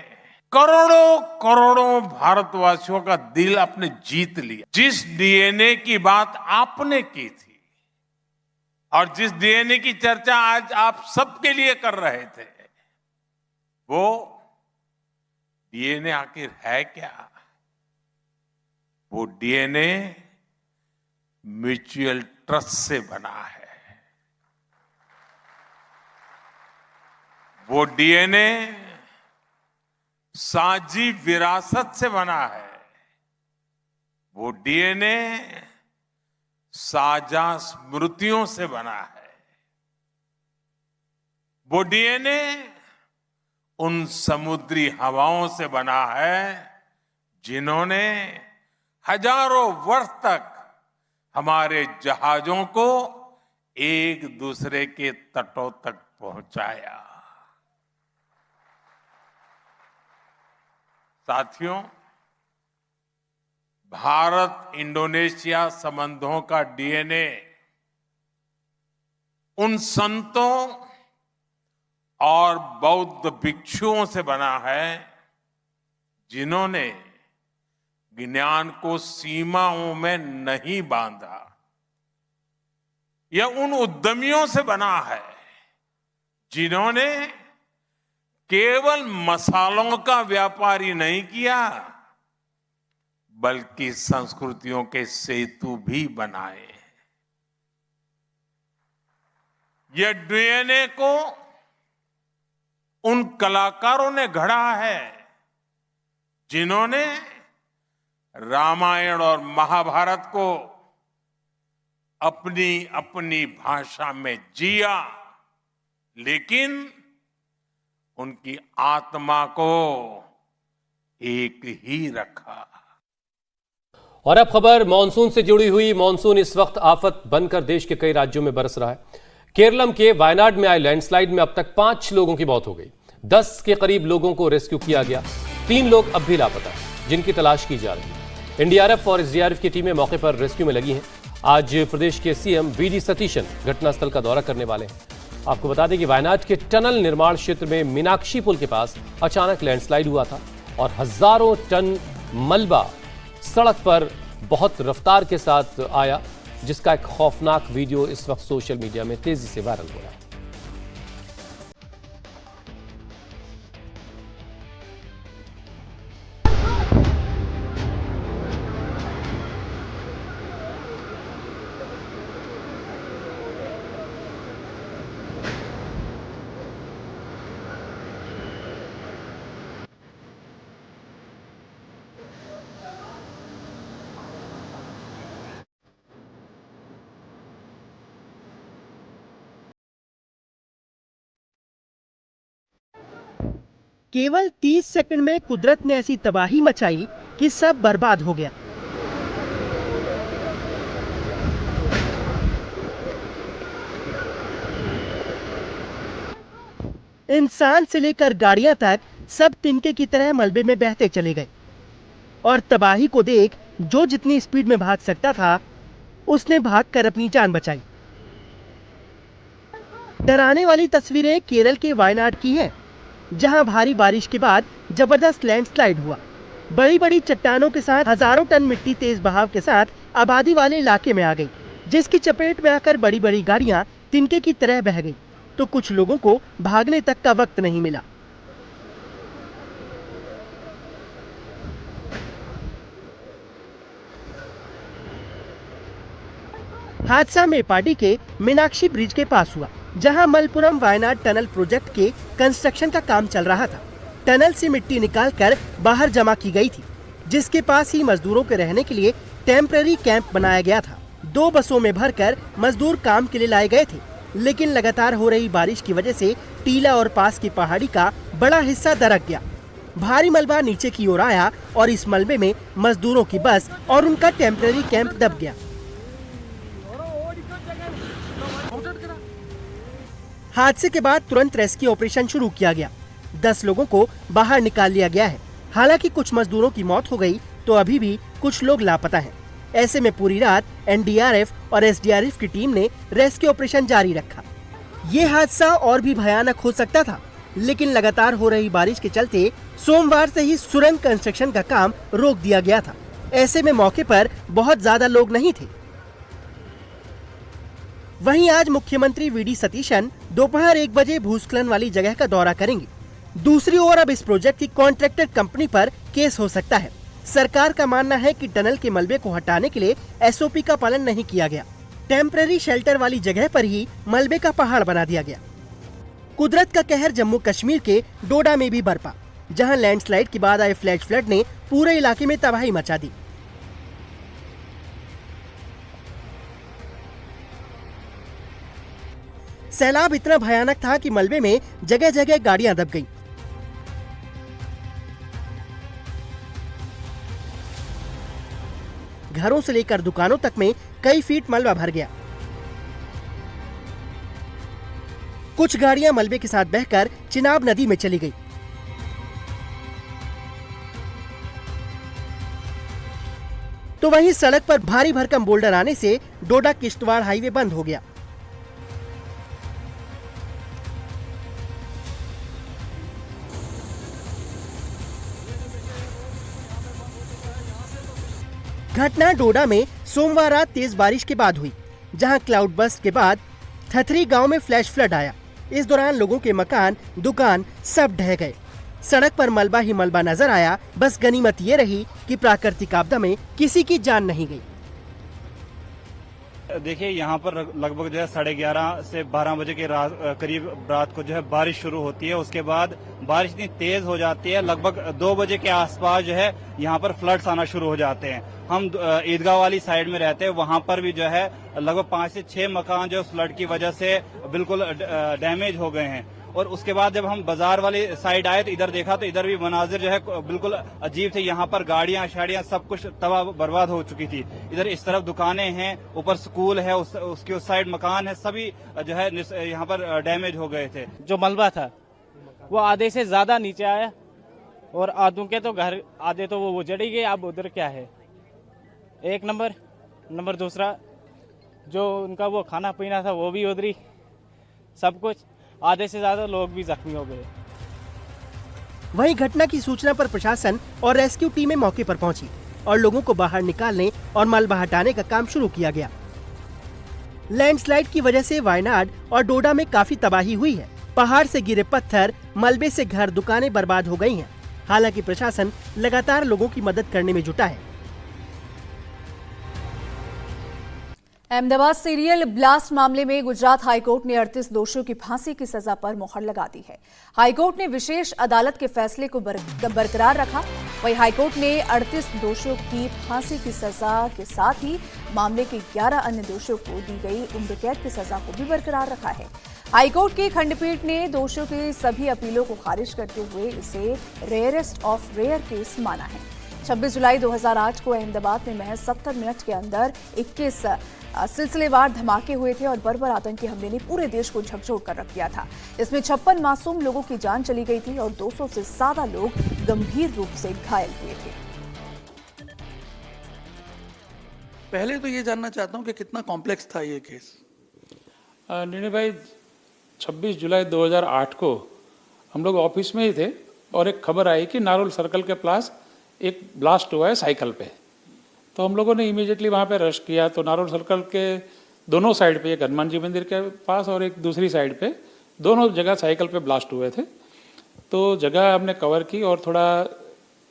करोड़ों करोड़ों भारतवासियों का दिल अपने जीत लिया। जिस डीएनए की बात आपने की थी और जिस डीएनए की चर्चा आज आप सबके लिए कर रहे थे, वो डीएनए आखिर है क्या? वो डीएनए म्यूचुअल ट्रस्ट से बना है। वो डीएनए साझी विरासत से बना है। वो डीएनए साझा स्मृतियों से बना है। वो डीएनए उन समुद्री हवाओं से बना है जिन्होंने हजारों वर्ष तक हमारे जहाजों को एक दूसरे के तटों तक पहुंचाया। साथियों, भारत इंडोनेशिया संबंधों का डीएनए उन संतों और बौद्ध भिक्षुओं से बना है जिन्होंने ज्ञान को सीमाओं में नहीं बांधा। यह उन उद्यमियों से बना है जिन्होंने केवल मसालों का व्यापारी नहीं किया, बल्कि संस्कृतियों के सेतु भी बनाए। यह डीएनए को उन कलाकारों ने गढ़ा है जिन्होंने रामायण और महाभारत को अपनी अपनी भाषा में जिया, लेकिन उनकी आत्मा को एक ही रखा। और अब खबर मानसून से जुड़ी हुई। मानसून इस वक्त आफत बनकर देश के कई राज्यों में बरस रहा है। केरलम के वायनाड में आए लैंडस्लाइड में अब तक 5 लोगों की मौत हो गई। 10 के करीब लोगों को रेस्क्यू किया गया। 3 लोग अब भी लापता हैं, जिनकी तलाश की जा रही है। एनडीआरएफ और एसडीआरएफ की टीमें मौके पर रेस्क्यू में लगी हैं। आज प्रदेश के सीएम वीडी सतीशन घटनास्थल का दौरा करने वाले हैं। आपको बता दें कि वायनाड के टनल निर्माण क्षेत्र में मीनाक्षी पुल के पास अचानक लैंडस्लाइड हुआ था और हजारों टन मलबा सड़क पर बहुत रफ्तार के साथ आया, जिसका एक खौफनाक वीडियो इस वक्त सोशल मीडिया में तेजी से वायरल हो रहा है। केवल 30 सेकंड में कुदरत ने ऐसी तबाही मचाई कि सब बर्बाद हो गया। इंसान से लेकर गाड़ियां तक सब तिनके की तरह मलबे में बहते चले गए और तबाही को देख जो जितनी स्पीड में भाग सकता था उसने भागकर अपनी जान बचाई। डराने वाली तस्वीरें केरल के वायनाड की हैं, जहां भारी बारिश के बाद जबरदस्त लैंडस्लाइड हुआ। बड़ी बड़ी चट्टानों के साथ हजारों टन मिट्टी तेज बहाव के साथ आबादी वाले इलाके में आ गई, जिसकी चपेट में आकर बड़ी बड़ी गाड़ियां तिनके की तरह बह गई, तो कुछ लोगों को भागने तक का वक्त नहीं मिला। हादसा मेपाडी के मीनाक्षी ब्रिज के पास हुआ, जहां मलपुरम वायनाड टनल प्रोजेक्ट के कंस्ट्रक्शन का काम चल रहा था। टनल से मिट्टी निकालकर बाहर जमा की गई थी, जिसके पास ही मजदूरों के रहने के लिए टेम्पररी कैंप बनाया गया था। 2 बसों में भरकर मजदूर काम के लिए लाए गए थे, लेकिन लगातार हो रही बारिश की वजह से टीला और पास की पहाड़ी का बड़ा हिस्सा दरक गया। भारी मलबा नीचे की ओर आया और इस मलबे में मजदूरों की बस और उनका टेम्पररी कैंप दब गया। हादसे के बाद तुरंत रेस्क्यू ऑपरेशन शुरू किया गया। 10 लोगों को बाहर निकाल लिया गया है। हालांकि कुछ मजदूरों की मौत हो गई, तो अभी भी कुछ लोग लापता हैं। ऐसे में पूरी रात एनडीआरएफ और एसडीआरएफ की टीम ने रेस्क्यू ऑपरेशन जारी रखा। ये हादसा और भी भयानक हो सकता था, लेकिन लगातार हो रही बारिश के चलते सोमवार से ही सुरंग कंस्ट्रक्शन का काम रोक दिया गया था। ऐसे में मौके पर बहुत ज्यादा लोग नहीं थे। वहीं आज मुख्यमंत्री वीडी सतीशन दोपहर 1 बजे भूस्खलन वाली जगह का दौरा करेंगे। दूसरी ओर अब इस प्रोजेक्ट की कॉन्ट्रैक्टर कंपनी पर केस हो सकता है। सरकार का मानना है कि टनल के मलबे को हटाने के लिए एसओपी का पालन नहीं किया गया। टेम्पररी शेल्टर वाली जगह पर ही मलबे का पहाड़ बना दिया गया। कुदरत का कहर जम्मू कश्मीर के डोडा में भी बरपा, जहां लैंडस्लाइड के बाद आए फ्लैश फ्लड ने पूरे इलाके में तबाही मचा दी। सैलाब इतना भयानक था कि मलबे में जगह जगह गाड़ियां दब गईं। घरों से लेकर दुकानों तक में कई फीट मलबा भर गया। कुछ गाड़ियां मलबे के साथ बहकर चिनाब नदी में चली गई। तो वहीं सड़क पर भारी भरकम बोल्डर आने से डोडा किश्तवाड़ हाईवे बंद हो गया। घटना डोडा में सोमवार रात तेज बारिश के बाद हुई, जहां क्लाउड बस्ट के बाद थथरी गांव में फ्लैश फ्लड आया। इस दौरान लोगों के मकान, दुकान सब ढह गए। सड़क पर मलबा ही मलबा नजर आया। बस गनीमत ये रही कि प्राकृतिक आपदा में किसी की जान नहीं गई। देखिए, यहाँ पर लगभग जो है 11:30 से 12 बजे के करीब रात को जो है बारिश शुरू होती है। उसके बाद बारिश इतनी तेज हो जाती है, लगभग 2 बजे के आसपास जो है यहाँ पर फ्लड्स आना शुरू हो जाते हैं। हम ईदगाह वाली साइड में रहते हैं, वहाँ पर भी जो है लगभग 5 से 6 मकान जो फ्लड की वजह से बिल्कुल डैमेज हो गए हैं। और उसके बाद जब हम बाजार वाली साइड आए तो इधर देखा तो इधर भी मनाजिर जो है बिल्कुल अजीब थे। यहाँ पर गाड़ियां शाड़ियां सब कुछ तबाह बर्बाद हो चुकी थी। इधर इस तरफ दुकानें हैं, ऊपर स्कूल है, उसकी उस साइड मकान है, सभी जो है यहाँ पर डैमेज हो गए थे। जो मलबा था वो आधे से ज्यादा नीचे आया और आधों के तो घर आधे तो वो उजड़ गए। अब उधर क्या है, एक नंबर दूसरा जो उनका वो खाना पीना था वो भी उधरी, सब कुछ। आधे से ज्यादा लोग भी जख्मी हो गए। वहीं घटना की सूचना पर प्रशासन और रेस्क्यू टीमें मौके पर पहुंची और लोगों को बाहर निकालने और मलबा हटाने का काम शुरू किया गया। लैंडस्लाइड की वजह से वायनाड और डोडा में काफी तबाही हुई है। पहाड़ से गिरे पत्थर, मलबे से घर, दुकानें बर्बाद हो गई हैं। हालांकि प्रशासन लगातार लोगों की मदद करने में जुटा है। अहमदाबाद सीरियल ब्लास्ट मामले में गुजरात हाईकोर्ट ने 38 दोषियों की फांसी की सजा पर मुहर लगा दी है। हाईकोर्ट ने विशेष अदालत के फैसले को बरकरार रखा। वहीं हाईकोर्ट ने 38 दोषियों की फांसी की सजा के साथ ही मामले के 11 अन्य दोषियों को दी गई उम्र कैद की सजा को भी बरकरार रखा है। हाईकोर्ट की खंडपीठ ने दोषियों की सभी अपीलों को खारिज करते हुए इसे रेयरेस्ट ऑफ रेयर केस माना है। 26 जुलाई 2008 को अहमदाबाद में महज 70 मिनट के अंदर 21 सिलसिलेवार धमाके हुए थे और बर्बर आतंकी हमले ने पूरे देश को झकझोर कर रख दिया था। इसमें 56 मासूम लोगों की जान चली गई थी और 200 से ज्यादा लोग गंभीर रूप से घायल हुए थे। पहले तो ये जानना चाहता हूं कि कितना कॉम्प्लेक्स था ये केस। निर्णय भाई, 26 जुलाई 2008 को हम लोग ऑफिस में ही थे और एक खबर आई कि नारोल सर्कल के पास एक ब्लास्ट हुआ है साइकिल पे। तो हम लोगों ने इमीडिएटली वहाँ पे रश किया। तो नारोल सर्कल के दोनों साइड पे, एक हनुमान जी मंदिर के पास और एक दूसरी साइड पे, दोनों जगह साइकिल पे ब्लास्ट हुए थे। तो जगह हमने कवर की और थोड़ा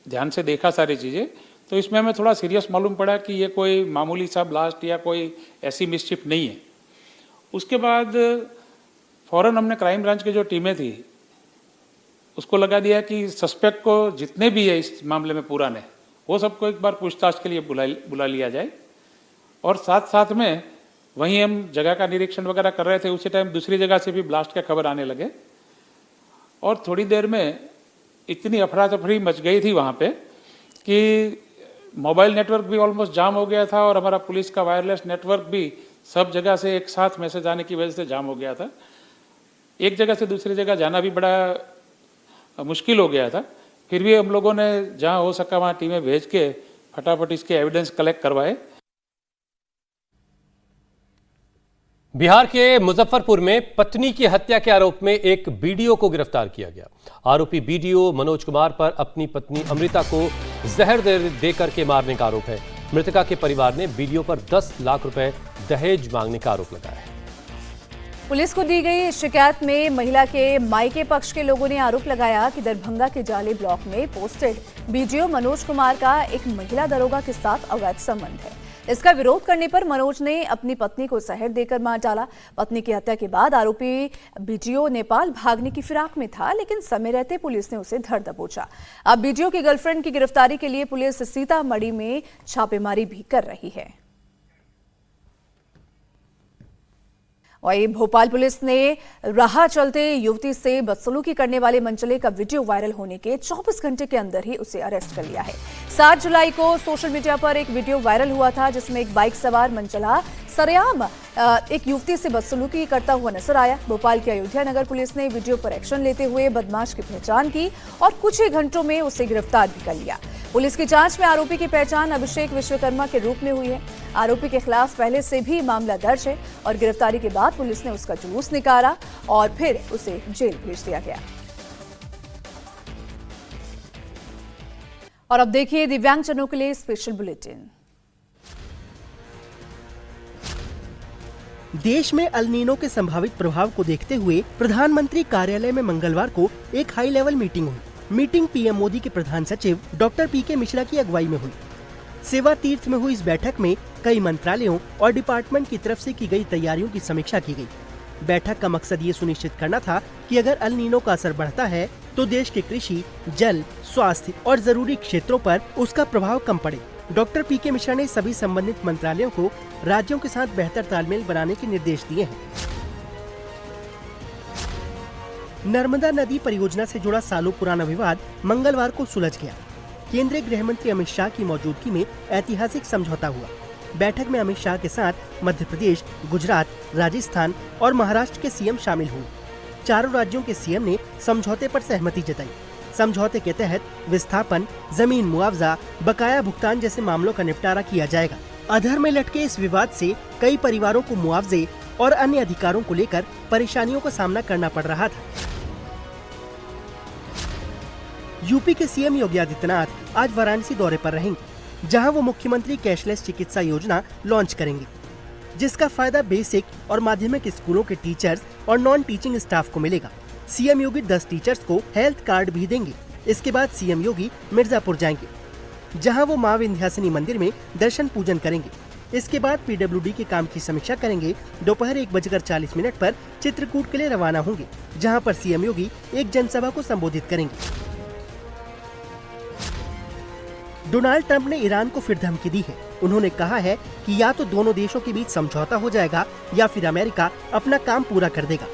ध्यान से देखा सारी चीज़ें। तो इसमें हमें थोड़ा सीरियस मालूम पड़ा कि ये कोई मामूली सा ब्लास्ट या कोई ऐसी मिसचिफ नहीं है। उसके बाद फ़ौरन हमने क्राइम ब्रांच की जो टीमें थी उसको लगा दिया कि सस्पेक्ट को जितने भी है इस मामले में पुराने, वो सबको एक बार पूछताछ के लिए बुला लिया जाए। और साथ साथ में वहीं हम जगह का निरीक्षण वगैरह कर रहे थे, उसी टाइम दूसरी जगह से भी ब्लास्ट का खबर आने लगे और थोड़ी देर में इतनी अफरा तफरी मच गई थी वहाँ पे कि मोबाइल नेटवर्क भी ऑलमोस्ट जाम हो गया था और हमारा पुलिस का वायरलेस नेटवर्क भी सब जगह से एक साथ मैसेज आने की वजह से जाम हो गया था। एक जगह से दूसरी जगह जाना भी बड़ा मुश्किल हो गया था। फिर भी हम लोगों ने जहाँ हो सका वहाँ टीमें भेज के फटाफट इसके एविडेंस कलेक्ट करवाए। बिहार के मुजफ्फरपुर में पत्नी की हत्या के आरोप में एक बीडीओ को गिरफ्तार किया गया। आरोपी बीडीओ मनोज कुमार पर अपनी पत्नी अमृता को जहर देकर के मारने का आरोप है। मृतका के परिवार ने बीडीओ पर 10 लाख रुपए दहेज मांगने का आरोप लगाया है। पुलिस को दी गई शिकायत में महिला के मायके पक्ष के लोगों ने आरोप लगाया कि दरभंगा के जाले ब्लॉक में पोस्टेड बीडीओ मनोज कुमार का एक महिला दरोगा के साथ अवैध संबंध है। इसका विरोध करने पर मनोज ने अपनी पत्नी को जहर देकर मार डाला। पत्नी की हत्या के बाद आरोपी बीडीओ नेपाल भागने की फिराक में था, लेकिन समय रहते पुलिस ने उसे धर दबोचा। अब बीडीओ की गर्लफ्रेंड की गिरफ्तारी के लिए पुलिस सीतामढ़ी में छापेमारी भी कर रही है। वहीं भोपाल पुलिस ने राह चलते युवती से बदसलूकी करने वाले मनचले का वीडियो वायरल होने के 24 घंटे के अंदर ही उसे अरेस्ट कर लिया है। 7 जुलाई को सोशल मीडिया पर एक वीडियो वायरल हुआ था जिसमें एक बाइक सवार मनचला सरेआम एक युवती से बदसलूकी करता हुआ नजर आया। भोपाल की अयोध्या नगर पुलिस ने वीडियो पर एक्शन लेते हुए बदमाश की पहचान की और कुछ ही घंटों में उसे गिरफ्तार भी कर लिया। पुलिस की जांच में आरोपी की पहचान अभिषेक विश्वकर्मा के रूप में हुई है। आरोपी के खिलाफ पहले से भी मामला दर्ज है और गिरफ्तारी के बाद पुलिस ने उसका जुलूस निकाला और फिर उसे जेल भेज दिया गया। और अब देखिए दिव्यांगजनों के लिए स्पेशल बुलेटिन। देश में अल नीनो के संभावित प्रभाव को देखते हुए प्रधानमंत्री कार्यालय में मंगलवार को एक हाई लेवल मीटिंग हुई। मीटिंग पीएम मोदी के प्रधान सचिव डॉक्टर पीके मिश्रा की अगुवाई में हुई। सेवा तीर्थ में हुई इस बैठक में कई मंत्रालयों और डिपार्टमेंट की तरफ से की गई तैयारियों की समीक्षा की गई। बैठक का मकसद ये सुनिश्चित करना था कि अगर अल नीनो का असर बढ़ता है तो देश के कृषि, जल, स्वास्थ्य और जरूरी क्षेत्रों पर उसका प्रभाव कम पड़े। डॉक्टर पीके मिश्रा ने सभी संबंधित मंत्रालयों को राज्यों के साथ बेहतर तालमेल बनाने के निर्देश दिए हैं। नर्मदा नदी परियोजना से जुड़ा सालों पुराना विवाद मंगलवार को सुलझ गया। केंद्रीय गृह मंत्री अमित शाह की मौजूदगी में ऐतिहासिक समझौता हुआ। बैठक में अमित शाह के साथ मध्य प्रदेश, गुजरात, राजस्थान और महाराष्ट्र के सीएम शामिल हुए। चारों राज्यों के सीएम ने समझौते पर सहमति जताई। समझौते के तहत विस्थापन, जमीन मुआवजा, बकाया भुगतान जैसे मामलों का निपटारा किया जाएगा। अधर में लटके इस विवाद से कई परिवारों को मुआवजे और अन्य अधिकारों को लेकर परेशानियों का सामना करना पड़ रहा था। यूपी के सीएम योगी आदित्यनाथ आज वाराणसी दौरे पर रहेंगे, जहां वो मुख्यमंत्री कैशलेस चिकित्सा योजना लॉन्च करेंगे, जिसका फायदा बेसिक और माध्यमिक स्कूलों के टीचर्स और नॉन टीचिंग स्टाफ को मिलेगा। सीएम योगी 10 टीचर्स को हेल्थ कार्ड भी देंगे। इसके बाद सीएम योगी मिर्जापुर जाएंगे, जहां वो मां विंध्याचली मंदिर में दर्शन पूजन करेंगे। इसके बाद पीडब्ल्यूडी के काम की समीक्षा करेंगे। दोपहर 1:40 पर चित्रकूट के लिए रवाना होंगे, जहां पर सीएम योगी एक जनसभा को संबोधित करेंगे। डोनाल्ड ट्रंप ने ईरान को फिर धमकी दी है। उन्होंने कहा है कि या तो दोनों देशों के बीच समझौता हो जाएगा या फिर अमेरिका अपना काम पूरा कर देगा।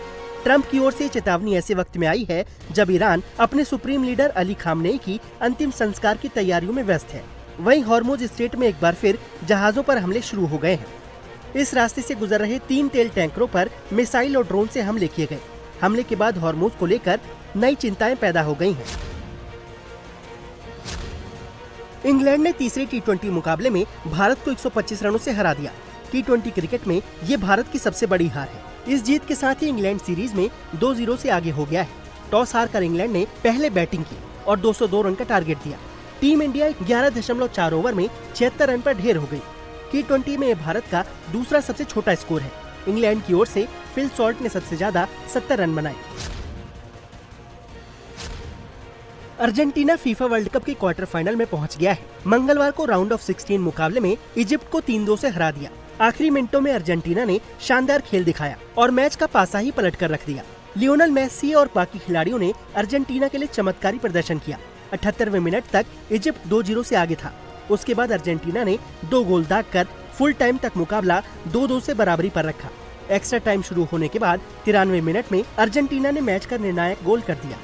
ट्रंप की ओर से चेतावनी ऐसे वक्त में आई है जब ईरान अपने सुप्रीम लीडर अली खामनेई की अंतिम संस्कार की तैयारियों में व्यस्त है। वहीं हॉर्मुज स्ट्रेट में एक बार फिर जहाजों पर हमले शुरू हो गए हैं। इस रास्ते से गुजर रहे 3 तेल टैंकरों पर मिसाइल और ड्रोन से हमले किए गए। हमले के बाद हॉर्मुज को लेकर नई चिंताएं पैदा हो गई हैं। इंग्लैंड ने तीसरे टी20 मुकाबले में भारत को 125 रनों से हरा दिया। टी20 क्रिकेट में ये भारत की सबसे बड़ी हार है। इस जीत के साथ ही इंग्लैंड सीरीज में 2-0 से आगे हो गया है। टॉस हारकर इंग्लैंड ने पहले बैटिंग की और 202 रन का टारगेट दिया। टीम इंडिया 11.4 ओवर में 76 रन पर ढेर हो गई। T20 में भारत का दूसरा सबसे छोटा स्कोर है। इंग्लैंड की ओर से फिल सॉल्ट ने सबसे ज्यादा 70 रन बनाए। अर्जेंटीना फीफा वर्ल्ड कप के क्वार्टर फाइनल में पहुंच गया है। मंगलवार को राउंड ऑफ 16 मुकाबले में इजिप्ट को 3-2 से हरा दिया। आखिरी मिनटों में अर्जेंटीना ने शानदार खेल दिखाया और मैच का पासा ही पलट कर रख दिया। लियोनेल मेसी और बाकी खिलाड़ियों ने अर्जेंटीना के लिए चमत्कारी प्रदर्शन किया। 78वें मिनट तक इजिप्ट 2-0 से आगे था। उसके बाद अर्जेंटीना ने 2 गोल दागकर फुल टाइम तक मुकाबला 2-2 से बराबरी पर रखा। एक्स्ट्रा टाइम शुरू होने के बाद 93वें मिनट में अर्जेंटीना ने मैच का निर्णायक गोल कर दिया।